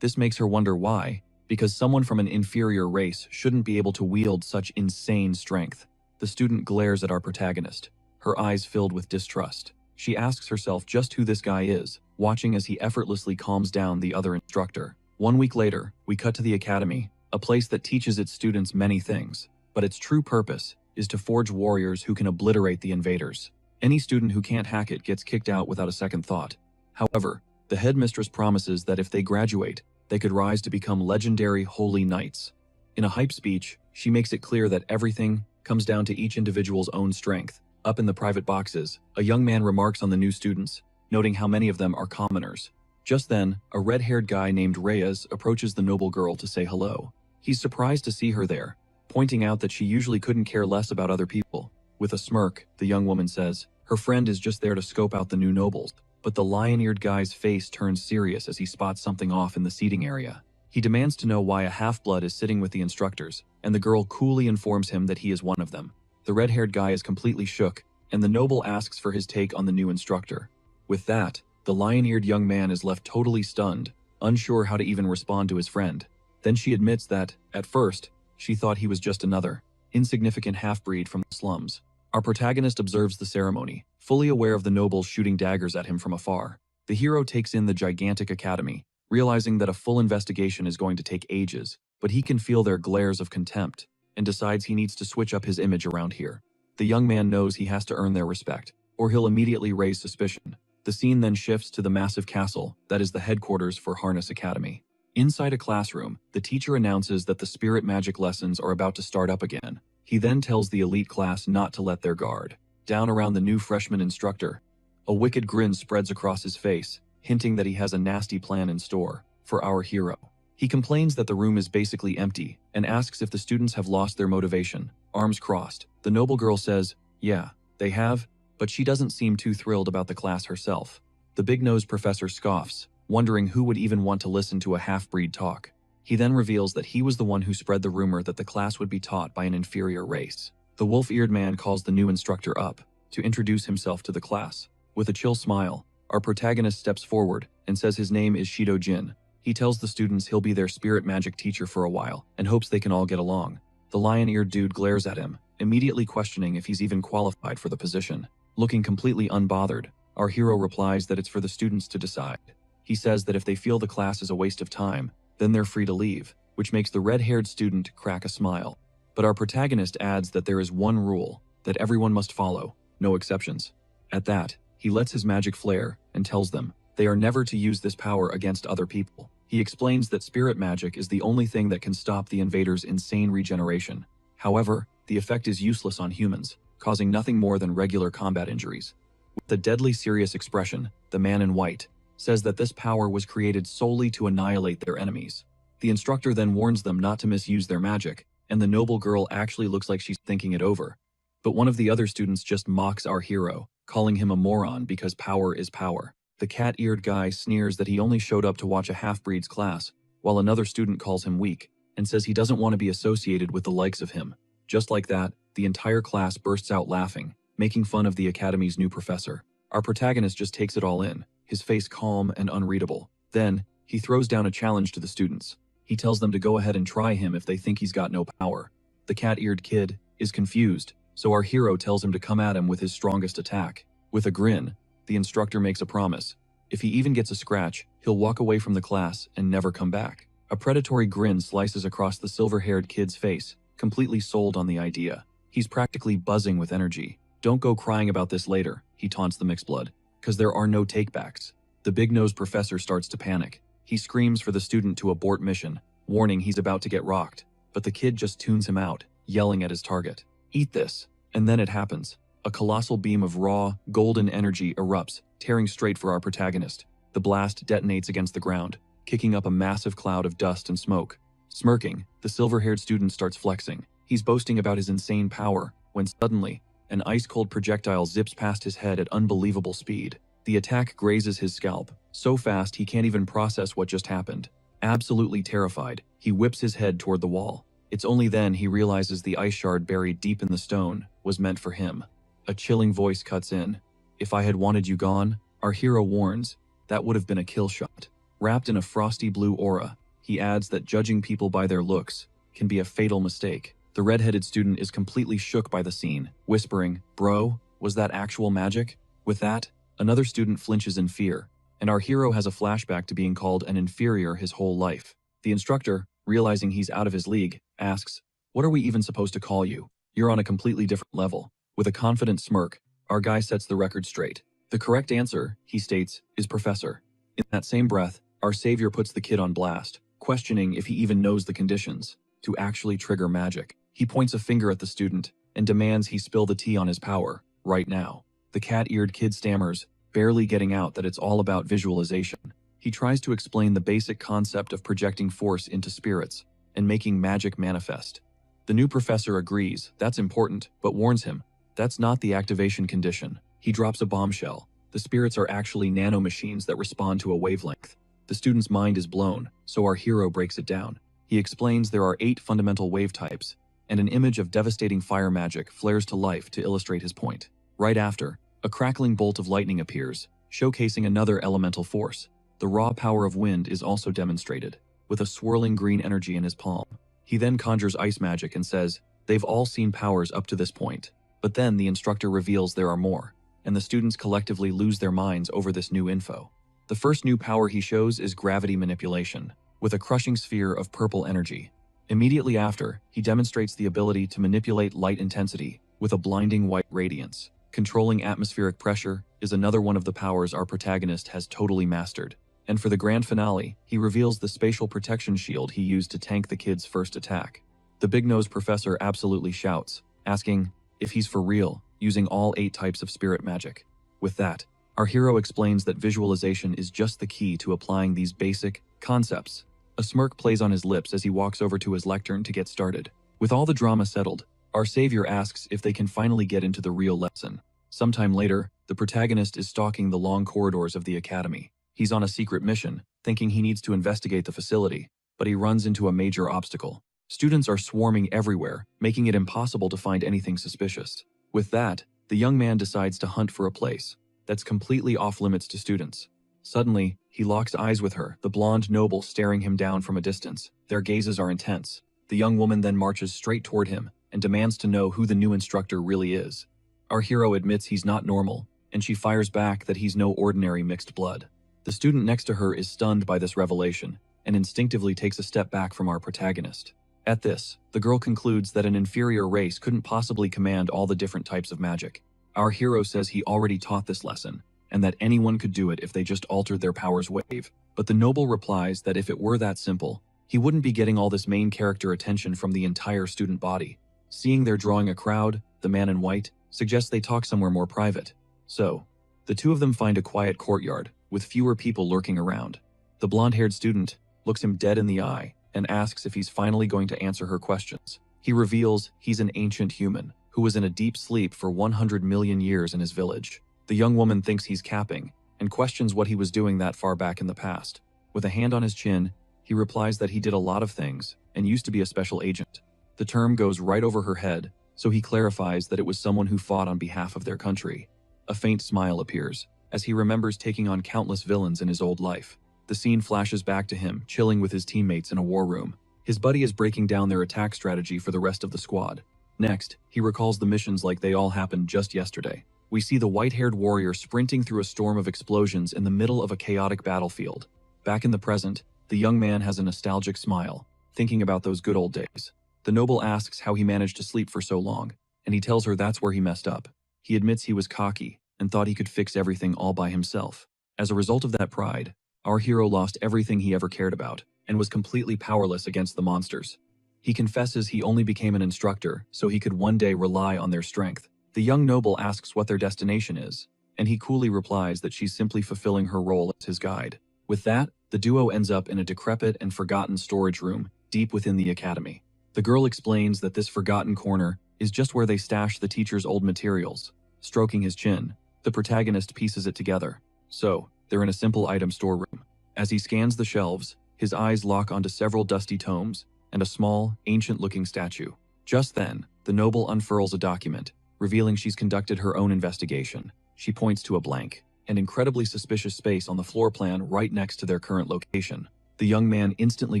This makes her wonder why, because someone from an inferior race shouldn't be able to wield such insane strength. The student glares at our protagonist, her eyes filled with distrust. She asks herself just who this guy is, watching as he effortlessly calms down the other instructor. 1 week later, we cut to the academy, a place that teaches its students many things, but its true purpose is to forge warriors who can obliterate the invaders. Any student who can't hack it gets kicked out without a second thought. However, the headmistress promises that if they graduate, they could rise to become legendary holy knights. In a hype speech, she makes it clear that everything comes down to each individual's own strength. Up in the private boxes, a young man remarks on the new students, noting how many of them are commoners. Just then, a red-haired guy named Reyes approaches the noble girl to say hello. He's surprised to see her there, pointing out that she usually couldn't care less about other people. With a smirk, the young woman says, her friend is just there to scope out the new nobles. But the lion-eared guy's face turns serious as he spots something off in the seating area. He demands to know why a half-blood is sitting with the instructors, and the girl coolly informs him that he is one of them. The red-haired guy is completely shook, and the noble asks for his take on the new instructor. With that, the lion-eared young man is left totally stunned, unsure how to even respond to his friend. Then she admits that, at first, she thought he was just another insignificant half-breed from the slums. Our protagonist observes the ceremony, fully aware of the nobles shooting daggers at him from afar. The hero takes in the gigantic academy, realizing that a full investigation is going to take ages, but he can feel their glares of contempt, and decides he needs to switch up his image around here. The young man knows he has to earn their respect, or he'll immediately raise suspicion. The scene then shifts to the massive castle that is the headquarters for Harness Academy. Inside a classroom, the teacher announces that the spirit magic lessons are about to start up again. He then tells the elite class not to let their guard down around the new freshman instructor. A wicked grin spreads across his face, hinting that he has a nasty plan in store for our hero. He complains that the room is basically empty and asks if the students have lost their motivation. Arms crossed, the noble girl says, yeah, they have, but she doesn't seem too thrilled about the class herself. The big-nosed professor scoffs, wondering who would even want to listen to a half-breed talk. He then reveals that he was the one who spread the rumor that the class would be taught by an inferior race. The wolf-eared man calls the new instructor up to introduce himself to the class. With a chill smile, our protagonist steps forward and says his name is Shido Jin. He tells the students he'll be their spirit magic teacher for a while and hopes they can all get along. The lion-eared dude glares at him, immediately questioning if he's even qualified for the position. Looking completely unbothered, our hero replies that it's for the students to decide. He says that if they feel the class is a waste of time, then they're free to leave, which makes the red-haired student crack a smile. But our protagonist adds that there is one rule that everyone must follow, no exceptions. At that, he lets his magic flare and tells them they are never to use this power against other people. He explains that spirit magic is the only thing that can stop the invaders' insane regeneration. However, the effect is useless on humans, causing nothing more than regular combat injuries. With a deadly serious expression, the man in white says that this power was created solely to annihilate their enemies. The instructor then warns them not to misuse their magic, and the noble girl actually looks like she's thinking it over. But one of the other students just mocks our hero, calling him a moron because power is power. The cat-eared guy sneers that he only showed up to watch a half-breed's class, while another student calls him weak and says he doesn't want to be associated with the likes of him. Just like that, the entire class bursts out laughing, making fun of the academy's new professor. Our protagonist just takes it all in, his face calm and unreadable. Then, he throws down a challenge to the students. He tells them to go ahead and try him if they think he's got no power. The cat-eared kid is confused, so our hero tells him to come at him with his strongest attack. With a grin, the instructor makes a promise. If he even gets a scratch, he'll walk away from the class and never come back. A predatory grin slices across the silver-haired kid's face, completely sold on the idea. He's practically buzzing with energy. "Don't go crying about this later," he taunts the mixed-blood, "'cause there are no takebacks." The big-nosed professor starts to panic. He screams for the student to abort mission, warning he's about to get rocked. But the kid just tunes him out, yelling at his target. "Eat this." And then it happens. A colossal beam of raw, golden energy erupts, tearing straight for our protagonist. The blast detonates against the ground, kicking up a massive cloud of dust and smoke. Smirking, the silver-haired student starts flexing. He's boasting about his insane power, when suddenly, an ice-cold projectile zips past his head at unbelievable speed. The attack grazes his scalp, so fast he can't even process what just happened. Absolutely terrified, he whips his head toward the wall. It's only then he realizes the ice shard buried deep in the stone was meant for him. A chilling voice cuts in. "If I had wanted you gone," our hero warns, "that would have been a kill shot." Wrapped in a frosty blue aura, he adds that judging people by their looks can be a fatal mistake. The red-headed student is completely shook by the scene, whispering, "Bro, was that actual magic?" With that, another student flinches in fear, and our hero has a flashback to being called an inferior his whole life. The instructor, realizing he's out of his league, asks, "What are we even supposed to call you? You're on a completely different level." With a confident smirk, our guy sets the record straight. The correct answer, he states, is Professor. In that same breath, our savior puts the kid on blast, questioning if he even knows the conditions to actually trigger magic. He points a finger at the student and demands he spill the tea on his power, right now. The cat-eared kid stammers, barely getting out that it's all about visualization. He tries to explain the basic concept of projecting force into spirits and making magic manifest. The new professor agrees, that's important, but warns him, that's not the activation condition. He drops a bombshell. The spirits are actually nanomachines that respond to a wavelength. The student's mind is blown, so our hero breaks it down. He explains there are 8 fundamental wave types, and an image of devastating fire magic flares to life to illustrate his point. Right after, a crackling bolt of lightning appears, showcasing another elemental force. The raw power of wind is also demonstrated, with a swirling green energy in his palm. He then conjures ice magic and says, they've all seen powers up to this point. But then the instructor reveals there are more, and the students collectively lose their minds over this new info. The first new power he shows is gravity manipulation, with a crushing sphere of purple energy. Immediately after, he demonstrates the ability to manipulate light intensity with a blinding white radiance. Controlling atmospheric pressure is another one of the powers our protagonist has totally mastered. And for the grand finale, he reveals the spatial protection shield he used to tank the kid's first attack. The big-nosed professor absolutely shouts, asking if he's for real, using all 8 types of spirit magic. With that, our hero explains that visualization is just the key to applying these basic concepts. A smirk plays on his lips as he walks over to his lectern to get started. With all the drama settled, our savior asks if they can finally get into the real lesson. Sometime later, the protagonist is stalking the long corridors of the academy. He's on a secret mission, thinking he needs to investigate the facility, but he runs into a major obstacle. Students are swarming everywhere, making it impossible to find anything suspicious. With that, the young man decides to hunt for a place that's completely off-limits to students. Suddenly, he locks eyes with her, the blonde noble staring him down from a distance. Their gazes are intense. The young woman then marches straight toward him and demands to know who the new instructor really is. Our hero admits he's not normal, and she fires back that he's no ordinary mixed blood. The student next to her is stunned by this revelation and instinctively takes a step back from our protagonist. At this, the girl concludes that an inferior race couldn't possibly command all the different types of magic. Our hero says he already taught this lesson, and that anyone could do it if they just altered their power's wave. But the noble replies that if it were that simple, he wouldn't be getting all this main character attention from the entire student body. Seeing they're drawing a crowd, the man in white suggests they talk somewhere more private. So, the two of them find a quiet courtyard, with fewer people lurking around. The blonde-haired student looks him dead in the eye and asks if he's finally going to answer her questions. He reveals he's an ancient human who was in a deep sleep for 100 million years in his village. The young woman thinks he's capping and questions what he was doing that far back in the past. With a hand on his chin, he replies that he did a lot of things and used to be a special agent. The term goes right over her head, so he clarifies that it was someone who fought on behalf of their country. A faint smile appears, as he remembers taking on countless villains in his old life. The scene flashes back to him, chilling with his teammates in a war room. His buddy is breaking down their attack strategy for the rest of the squad. Next, he recalls the missions like they all happened just yesterday. We see the white-haired warrior sprinting through a storm of explosions in the middle of a chaotic battlefield. Back in the present, the young man has a nostalgic smile, thinking about those good old days. The noble asks how he managed to sleep for so long, and he tells her that's where he messed up. He admits he was cocky and thought he could fix everything all by himself. As a result of that pride, our hero lost everything he ever cared about and was completely powerless against the monsters. He confesses he only became an instructor so he could one day rely on their strength. The young noble asks what their destination is, and he coolly replies that she's simply fulfilling her role as his guide. With that, the duo ends up in a decrepit and forgotten storage room deep within the academy. The girl explains that this forgotten corner is just where they stash the teacher's old materials. Stroking his chin, the protagonist pieces it together. So, they're in a simple item storeroom. As he scans the shelves, his eyes lock onto several dusty tomes and a small, ancient-looking statue. Just then, the noble unfurls a document, revealing she's conducted her own investigation. She points to a blank, an incredibly suspicious space on the floor plan right next to their current location. The young man instantly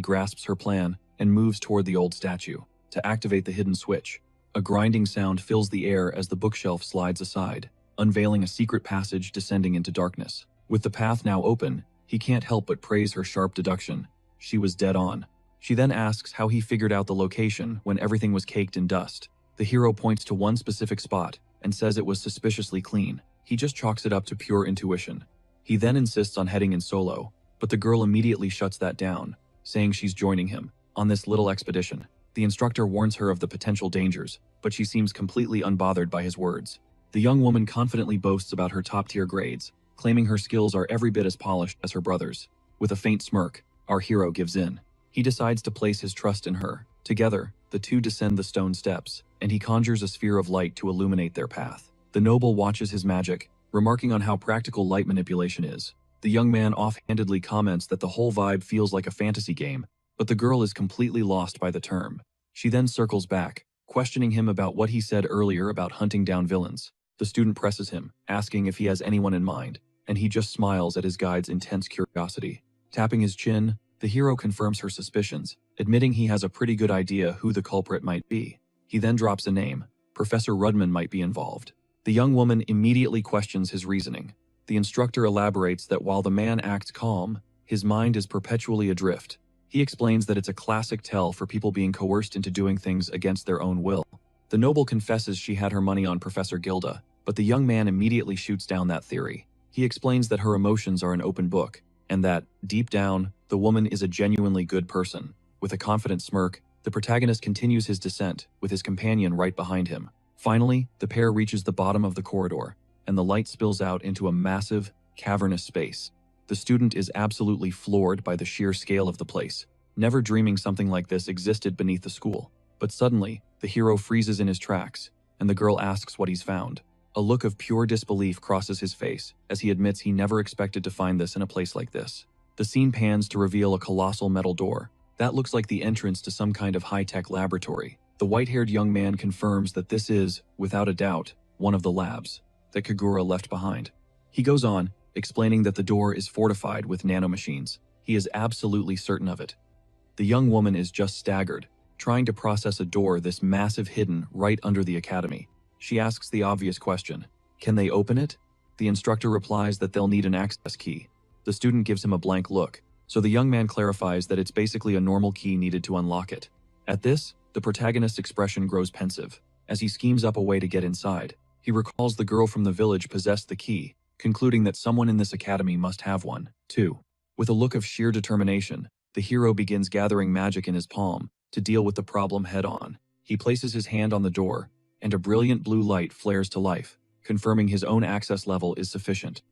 grasps her plan and moves toward the old statue. To activate the hidden switch, a grinding sound fills the air as the bookshelf slides aside, unveiling a secret passage descending into darkness. With the path now open, he can't help but praise her sharp deduction. She was dead on. She then asks how he figured out the location when everything was caked in dust. The hero points to one specific spot and says it was suspiciously clean. He just chalks it up to pure intuition. He then insists on heading in solo, but the girl immediately shuts that down, saying she's joining him on this little expedition. The instructor warns her of the potential dangers, but she seems completely unbothered by his words. The young woman confidently boasts about her top-tier grades, claiming her skills are every bit as polished as her brother's. With a faint smirk, our hero gives in. He decides to place his trust in her. Together, the two descend the stone steps, and he conjures a sphere of light to illuminate their path. The noble watches his magic, remarking on how practical light manipulation is. The young man offhandedly comments that the whole vibe feels like a fantasy game, but the girl is completely lost by the term. She then circles back, questioning him about what he said earlier about hunting down villains. The student presses him, asking if he has anyone in mind, and he just smiles at his guide's intense curiosity. Tapping his chin, the hero confirms her suspicions, admitting he has a pretty good idea who the culprit might be. He then drops a name. Professor Rudman might be involved. The young woman immediately questions his reasoning. The instructor elaborates that while the man acts calm, his mind is perpetually adrift. He explains that it's a classic tell for people being coerced into doing things against their own will. The noble confesses she had her money on Professor Gilda, but the young man immediately shoots down that theory. He explains that her emotions are an open book, and that, deep down, the woman is a genuinely good person. With a confident smirk, the protagonist continues his descent, with his companion right behind him. Finally, the pair reaches the bottom of the corridor, and the light spills out into a massive, cavernous space. The student is absolutely floored by the sheer scale of the place, never dreaming something like this existed beneath the school. But suddenly, the hero freezes in his tracks, and the girl asks what he's found. A look of pure disbelief crosses his face as he admits he never expected to find this in a place like this. The scene pans to reveal a colossal metal door. That looks like the entrance to some kind of high-tech laboratory. The white-haired young man confirms that this is, without a doubt, one of the labs that Kagura left behind. He goes on, explaining that the door is fortified with nanomachines. He is absolutely certain of it. The young woman is just staggered, trying to process a door this massive hidden right under the academy. She asks the obvious question, can they open it? The instructor replies that they'll need an access key. The student gives him a blank look, so the young man clarifies that it's basically a normal key needed to unlock it. At this, the protagonist's expression grows pensive. As he schemes up a way to get inside, he recalls the girl from the village possessed the key, concluding that someone in this academy must have one, too. With a look of sheer determination, the hero begins gathering magic in his palm to deal with the problem head-on. He places his hand on the door, and a brilliant blue light flares to life, confirming his own access level is sufficient.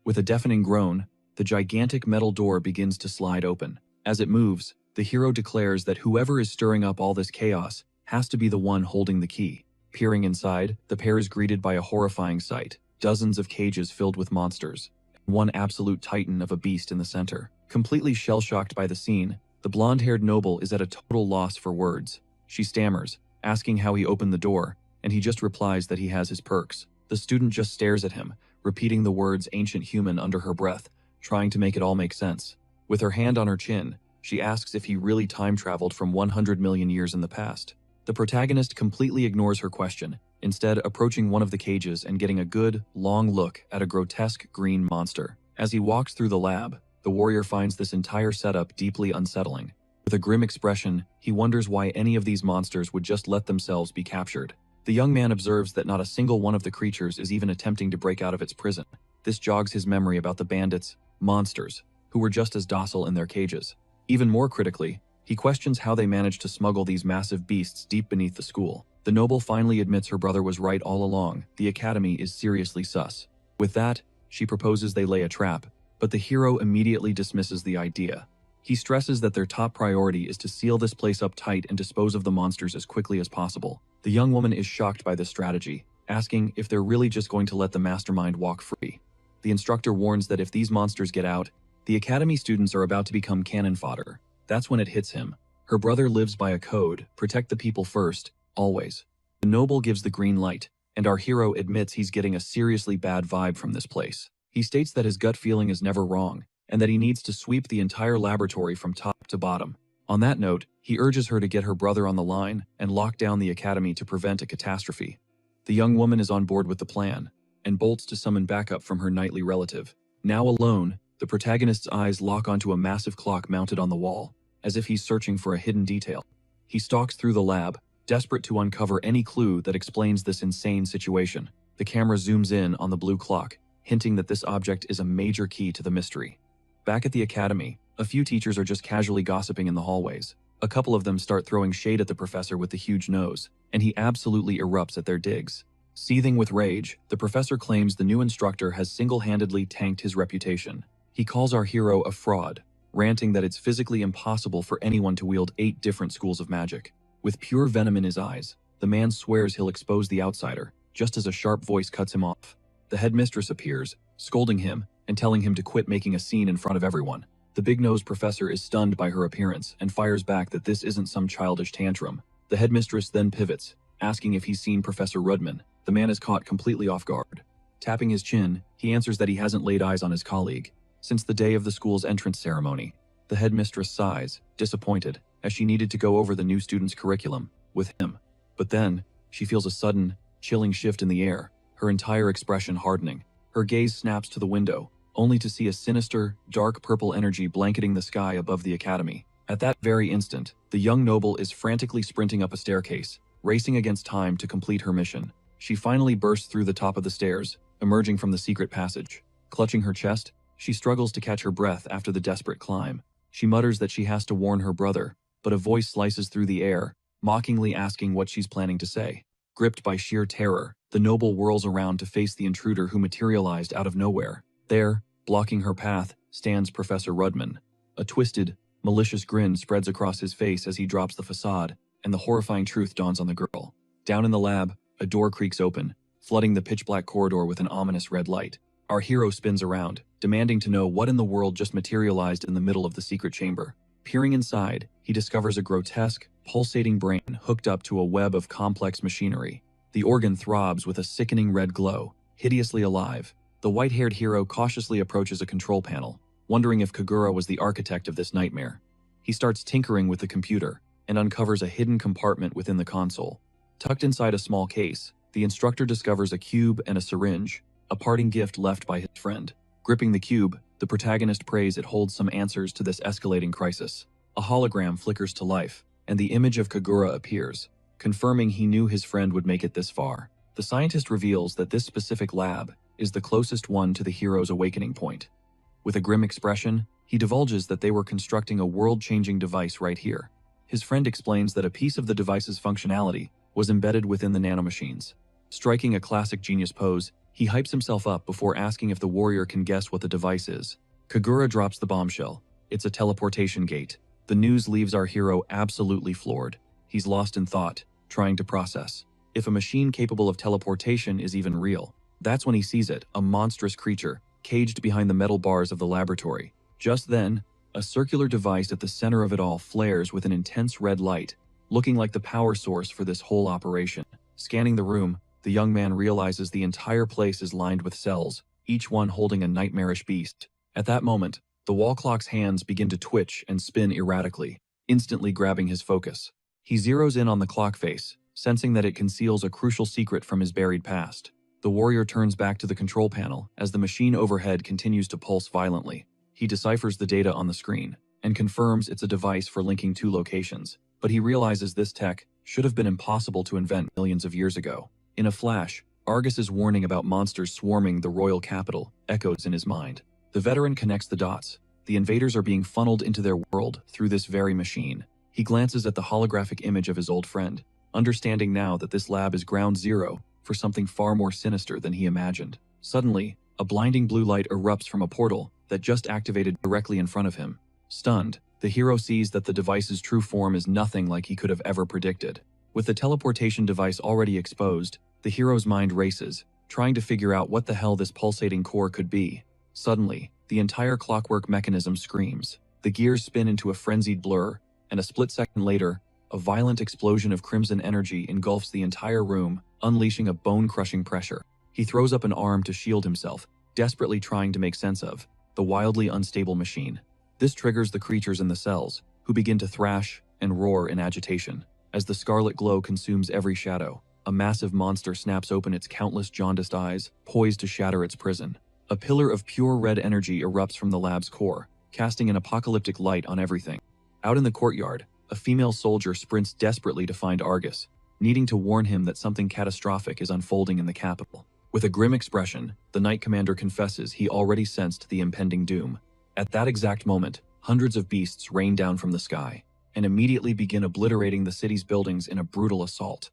With a deafening groan, the gigantic metal door begins to slide open. As it moves, the hero declares that whoever is stirring up all this chaos has to be the one holding the key. Peering inside, the pair is greeted by a horrifying sight. Dozens of cages filled with monsters, one absolute titan of a beast in the center. Completely shell-shocked by the scene, the blonde-haired noble is at a total loss for words. She stammers, asking how he opened the door, and he just replies that he has his perks. The student just stares at him, repeating the words ancient human under her breath, trying to make it all make sense. With her hand on her chin, she asks if he really time-traveled from 100 million years in the past. The protagonist completely ignores her question, instead approaching one of the cages and getting a good, long look at a grotesque green monster. As he walks through the lab, the warrior finds this entire setup deeply unsettling. With a grim expression, he wonders why any of these monsters would just let themselves be captured. The young man observes that not a single one of the creatures is even attempting to break out of its prison. This jogs his memory about the bandits, monsters, who were just as docile in their cages. Even more critically, he questions how they managed to smuggle these massive beasts deep beneath the school. The noble finally admits her brother was right all along. The academy is seriously sus. With that, she proposes they lay a trap, but the hero immediately dismisses the idea. He stresses that their top priority is to seal this place up tight and dispose of the monsters as quickly as possible. The young woman is shocked by this strategy, asking if they're really just going to let the mastermind walk free. The instructor warns that if these monsters get out, the academy students are about to become cannon fodder. That's when it hits him. Her brother lives by a code: protect the people first, always. The noble gives the green light, and our hero admits he's getting a seriously bad vibe from this place. He states that his gut feeling is never wrong, and that he needs to sweep the entire laboratory from top to bottom. On that note, he urges her to get her brother on the line and lock down the academy to prevent a catastrophe. The young woman is on board with the plan, and bolts to summon backup from her knightly relative. Now alone, the protagonist's eyes lock onto a massive clock mounted on the wall, as if he's searching for a hidden detail. He stalks through the lab, desperate to uncover any clue that explains this insane situation. The camera zooms in on the blue clock, hinting that this object is a major key to the mystery. Back at the academy, a few teachers are just casually gossiping in the hallways. A couple of them start throwing shade at the professor with the huge nose, and he absolutely erupts at their digs. Seething with rage, the professor claims the new instructor has single-handedly tanked his reputation. He calls our hero a fraud, ranting that it's physically impossible for anyone to wield 8 different schools of magic. With pure venom in his eyes, the man swears he'll expose the outsider, just as a sharp voice cuts him off. The headmistress appears, scolding him and telling him to quit making a scene in front of everyone. The big-nosed professor is stunned by her appearance and fires back that this isn't some childish tantrum. The headmistress then pivots, asking if he's seen Professor Rudman. The man is caught completely off guard. Tapping his chin, he answers that he hasn't laid eyes on his colleague since the day of the school's entrance ceremony. The headmistress sighs, disappointed, as she needed to go over the new student's curriculum with him. But then, she feels a sudden, chilling shift in the air, her entire expression hardening. Her gaze snaps to the window, only to see a sinister, dark purple energy blanketing the sky above the academy. At that very instant, the young noble is frantically sprinting up a staircase, racing against time to complete her mission. She finally bursts through the top of the stairs, emerging from the secret passage. Clutching her chest, she struggles to catch her breath after the desperate climb. She mutters that she has to warn her brother, but a voice slices through the air, mockingly asking what she's planning to say. Gripped by sheer terror, the noble whirls around to face the intruder who materialized out of nowhere. There, blocking her path, stands Professor Rudman. A twisted, malicious grin spreads across his face as he drops the facade, and the horrifying truth dawns on the girl. Down in the lab, a door creaks open, flooding the pitch-black corridor with an ominous red light. Our hero spins around, demanding to know what in the world just materialized in the middle of the secret chamber. Peering inside, he discovers a grotesque, pulsating brain hooked up to a web of complex machinery. The organ throbs with a sickening red glow, hideously alive. The white-haired hero cautiously approaches a control panel, wondering if Kagura was the architect of this nightmare. He starts tinkering with the computer and uncovers a hidden compartment within the console. Tucked inside a small case, the instructor discovers a cube and a syringe, a parting gift left by his friend. Gripping the cube, the protagonist prays it holds some answers to this escalating crisis. A hologram flickers to life, and the image of Kagura appears, confirming he knew his friend would make it this far. The scientist reveals that this specific lab is the closest one to the hero's awakening point. With a grim expression, he divulges that they were constructing a world-changing device right here. His friend explains that a piece of the device's functionality was embedded within the nanomachines. Striking a classic genius pose, he hypes himself up before asking if the warrior can guess what the device is. Kagura drops the bombshell. It's a teleportation gate. The news leaves our hero absolutely floored. He's lost in thought, trying to process if a machine capable of teleportation is even real. That's when he sees it, a monstrous creature, caged behind the metal bars of the laboratory. Just then, a circular device at the center of it all flares with an intense red light, looking like the power source for this whole operation. Scanning the room, the young man realizes the entire place is lined with cells, each one holding a nightmarish beast. At that moment, the wall clock's hands begin to twitch and spin erratically, instantly grabbing his focus. He zeroes in on the clock face, sensing that it conceals a crucial secret from his buried past. The warrior turns back to the control panel as the machine overhead continues to pulse violently. He deciphers the data on the screen and confirms it's a device for linking two locations, but he realizes this tech should have been impossible to invent millions of years ago. In a flash, Argus's warning about monsters swarming the royal capital echoes in his mind. The veteran connects the dots. The invaders are being funneled into their world through this very machine. He glances at the holographic image of his old friend, understanding now that this lab is ground zero for something far more sinister than he imagined. Suddenly, a blinding blue light erupts from a portal that just activated directly in front of him. Stunned, the hero sees that the device's true form is nothing like he could have ever predicted. With the teleportation device already exposed, the hero's mind races, trying to figure out what the hell this pulsating core could be. Suddenly, the entire clockwork mechanism screams. The gears spin into a frenzied blur, and a split second later, a violent explosion of crimson energy engulfs the entire room, unleashing a bone-crushing pressure. He throws up an arm to shield himself, desperately trying to make sense of the wildly unstable machine. This triggers the creatures in the cells, who begin to thrash and roar in agitation. As the scarlet glow consumes every shadow, a massive monster snaps open its countless jaundiced eyes, poised to shatter its prison. A pillar of pure red energy erupts from the lab's core, casting an apocalyptic light on everything. Out in the courtyard, a female soldier sprints desperately to find Argus, needing to warn him that something catastrophic is unfolding in the capital. With a grim expression, the Knight Commander confesses he already sensed the impending doom. At that exact moment, hundreds of beasts rain down from the sky, and immediately begin obliterating the city's buildings in a brutal assault.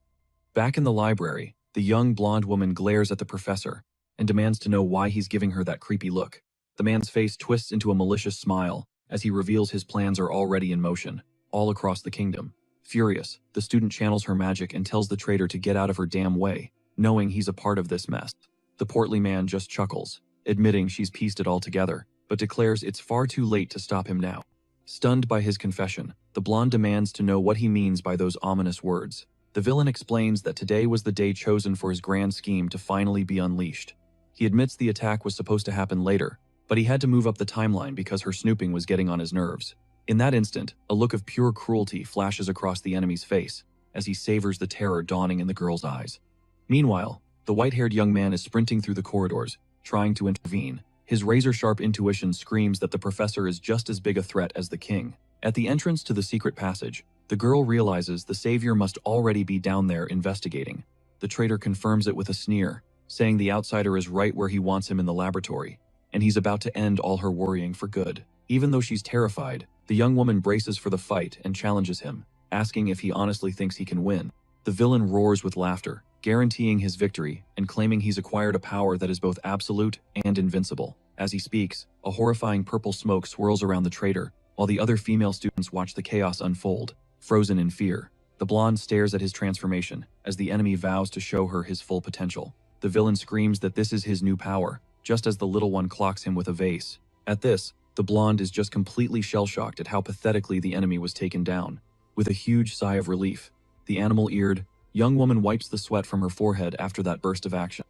Back in the library, the young blonde woman glares at the professor and demands to know why he's giving her that creepy look. The man's face twists into a malicious smile as he reveals his plans are already in motion, all across the kingdom. Furious, the student channels her magic and tells the traitor to get out of her damn way, knowing he's a part of this mess. The portly man just chuckles, admitting she's pieced it all together, but declares it's far too late to stop him now. Stunned by his confession, the blonde demands to know what he means by those ominous words. The villain explains that today was the day chosen for his grand scheme to finally be unleashed. He admits the attack was supposed to happen later, but he had to move up the timeline because her snooping was getting on his nerves. In that instant, a look of pure cruelty flashes across the enemy's face as he savors the terror dawning in the girl's eyes. Meanwhile, the white-haired young man is sprinting through the corridors, trying to intervene. His razor-sharp intuition screams that the professor is just as big a threat as the king. At the entrance to the secret passage, the girl realizes the savior must already be down there investigating. The traitor confirms it with a sneer, saying the outsider is right where he wants him in the laboratory, and he's about to end all her worrying for good. Even though she's terrified, the young woman braces for the fight and challenges him, asking if he honestly thinks he can win. The villain roars with laughter, guaranteeing his victory and claiming he's acquired a power that is both absolute and invincible. As he speaks, a horrifying purple smoke swirls around the traitor, while the other female students watch the chaos unfold, frozen in fear. The blonde stares at his transformation as the enemy vows to show her his full potential. The villain screams that this is his new power, just as the little one clocks him with a vase. At this, the blonde is just completely shell-shocked at how pathetically the enemy was taken down. With a huge sigh of relief, the animal-eared, young woman wipes the sweat from her forehead after that burst of action.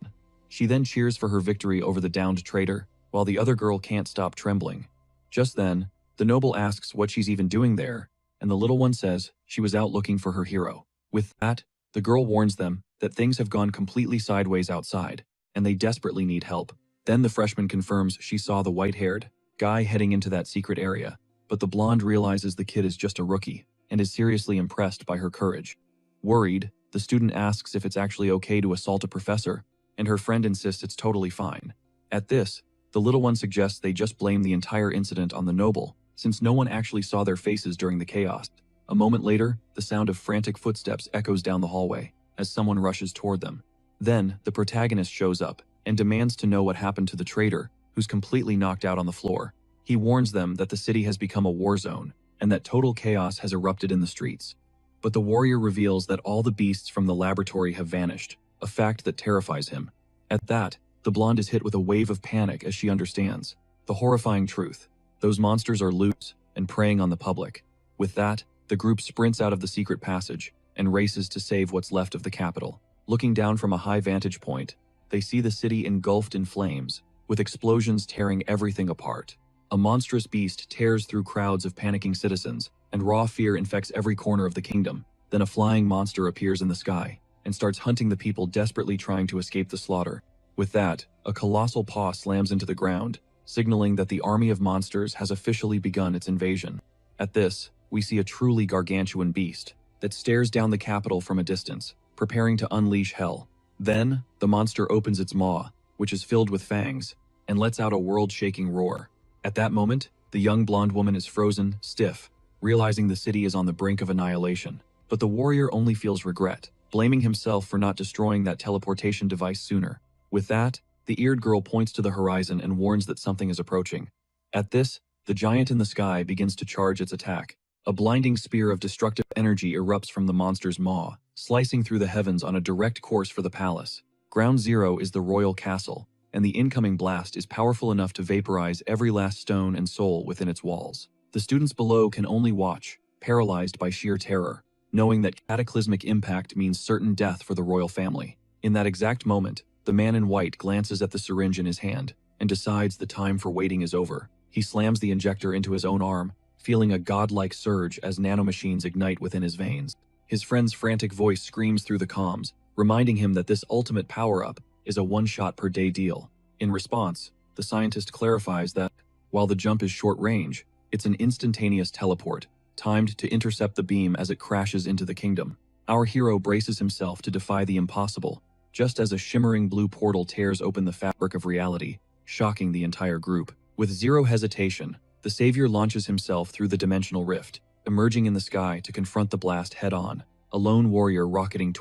She then cheers for her victory over the downed traitor, while the other girl can't stop trembling. Just then, the noble asks what she's even doing there, and the little one says she was out looking for her hero. With that, the girl warns them that things have gone completely sideways outside, and they desperately need help. Then the freshman confirms she saw the white-haired guy heading into that secret area, but the blonde realizes the kid is just a rookie and is seriously impressed by her courage. Worried, the student asks if it's actually okay to assault a professor, and her friend insists it's totally fine. At this, the little one suggests they just blame the entire incident on the noble, since no one actually saw their faces during the chaos. A moment later, the sound of frantic footsteps echoes down the hallway as someone rushes toward them. Then, the protagonist shows up and demands to know what happened to the traitor, who's completely knocked out on the floor. He warns them that the city has become a war zone and that total chaos has erupted in the streets. But the warrior reveals that all the beasts from the laboratory have vanished, a fact that terrifies him. At that, The blonde is hit with a wave of panic as she understands the horrifying truth. Those monsters are loose and preying on the public. With that, the group sprints out of the secret passage and races to save what's left of the capital. Looking down from a high vantage point, they see the city engulfed in flames, with explosions tearing everything apart. A monstrous beast tears through crowds of panicking citizens, and raw fear infects every corner of the kingdom. Then a flying monster appears in the sky and starts hunting the people desperately trying to escape the slaughter. With that, a colossal paw slams into the ground, signaling that the army of monsters has officially begun its invasion. At this, we see a truly gargantuan beast that stares down the capital from a distance, preparing to unleash hell. Then, the monster opens its maw, which is filled with fangs, and lets out a world-shaking roar. At that moment, the young blonde woman is frozen, stiff, realizing the city is on the brink of annihilation. But the warrior only feels regret, blaming himself for not destroying that teleportation device sooner. With that, the eared girl points to the horizon and warns that something is approaching. At this, the giant in the sky begins to charge its attack. A blinding spear of destructive energy erupts from the monster's maw, slicing through the heavens on a direct course for the palace. Ground Zero is the royal castle, and the incoming blast is powerful enough to vaporize every last stone and soul within its walls. The students below can only watch, paralyzed by sheer terror, knowing that cataclysmic impact means certain death for the royal family. In that exact moment, the man in white glances at the syringe in his hand and decides the time for waiting is over. He slams the injector into his own arm, feeling a godlike surge as nanomachines ignite within his veins. His friend's frantic voice screams through the comms, reminding him that this ultimate power-up is a one-shot-per-day deal. In response, the scientist clarifies that, while the jump is short-range, it's an instantaneous teleport, timed to intercept the beam as it crashes into the kingdom. Our hero braces himself to defy the impossible, just as a shimmering blue portal tears open the fabric of reality, shocking the entire group. With zero hesitation, the savior launches himself through the dimensional rift, emerging in the sky to confront the blast head-on, a lone warrior rocketing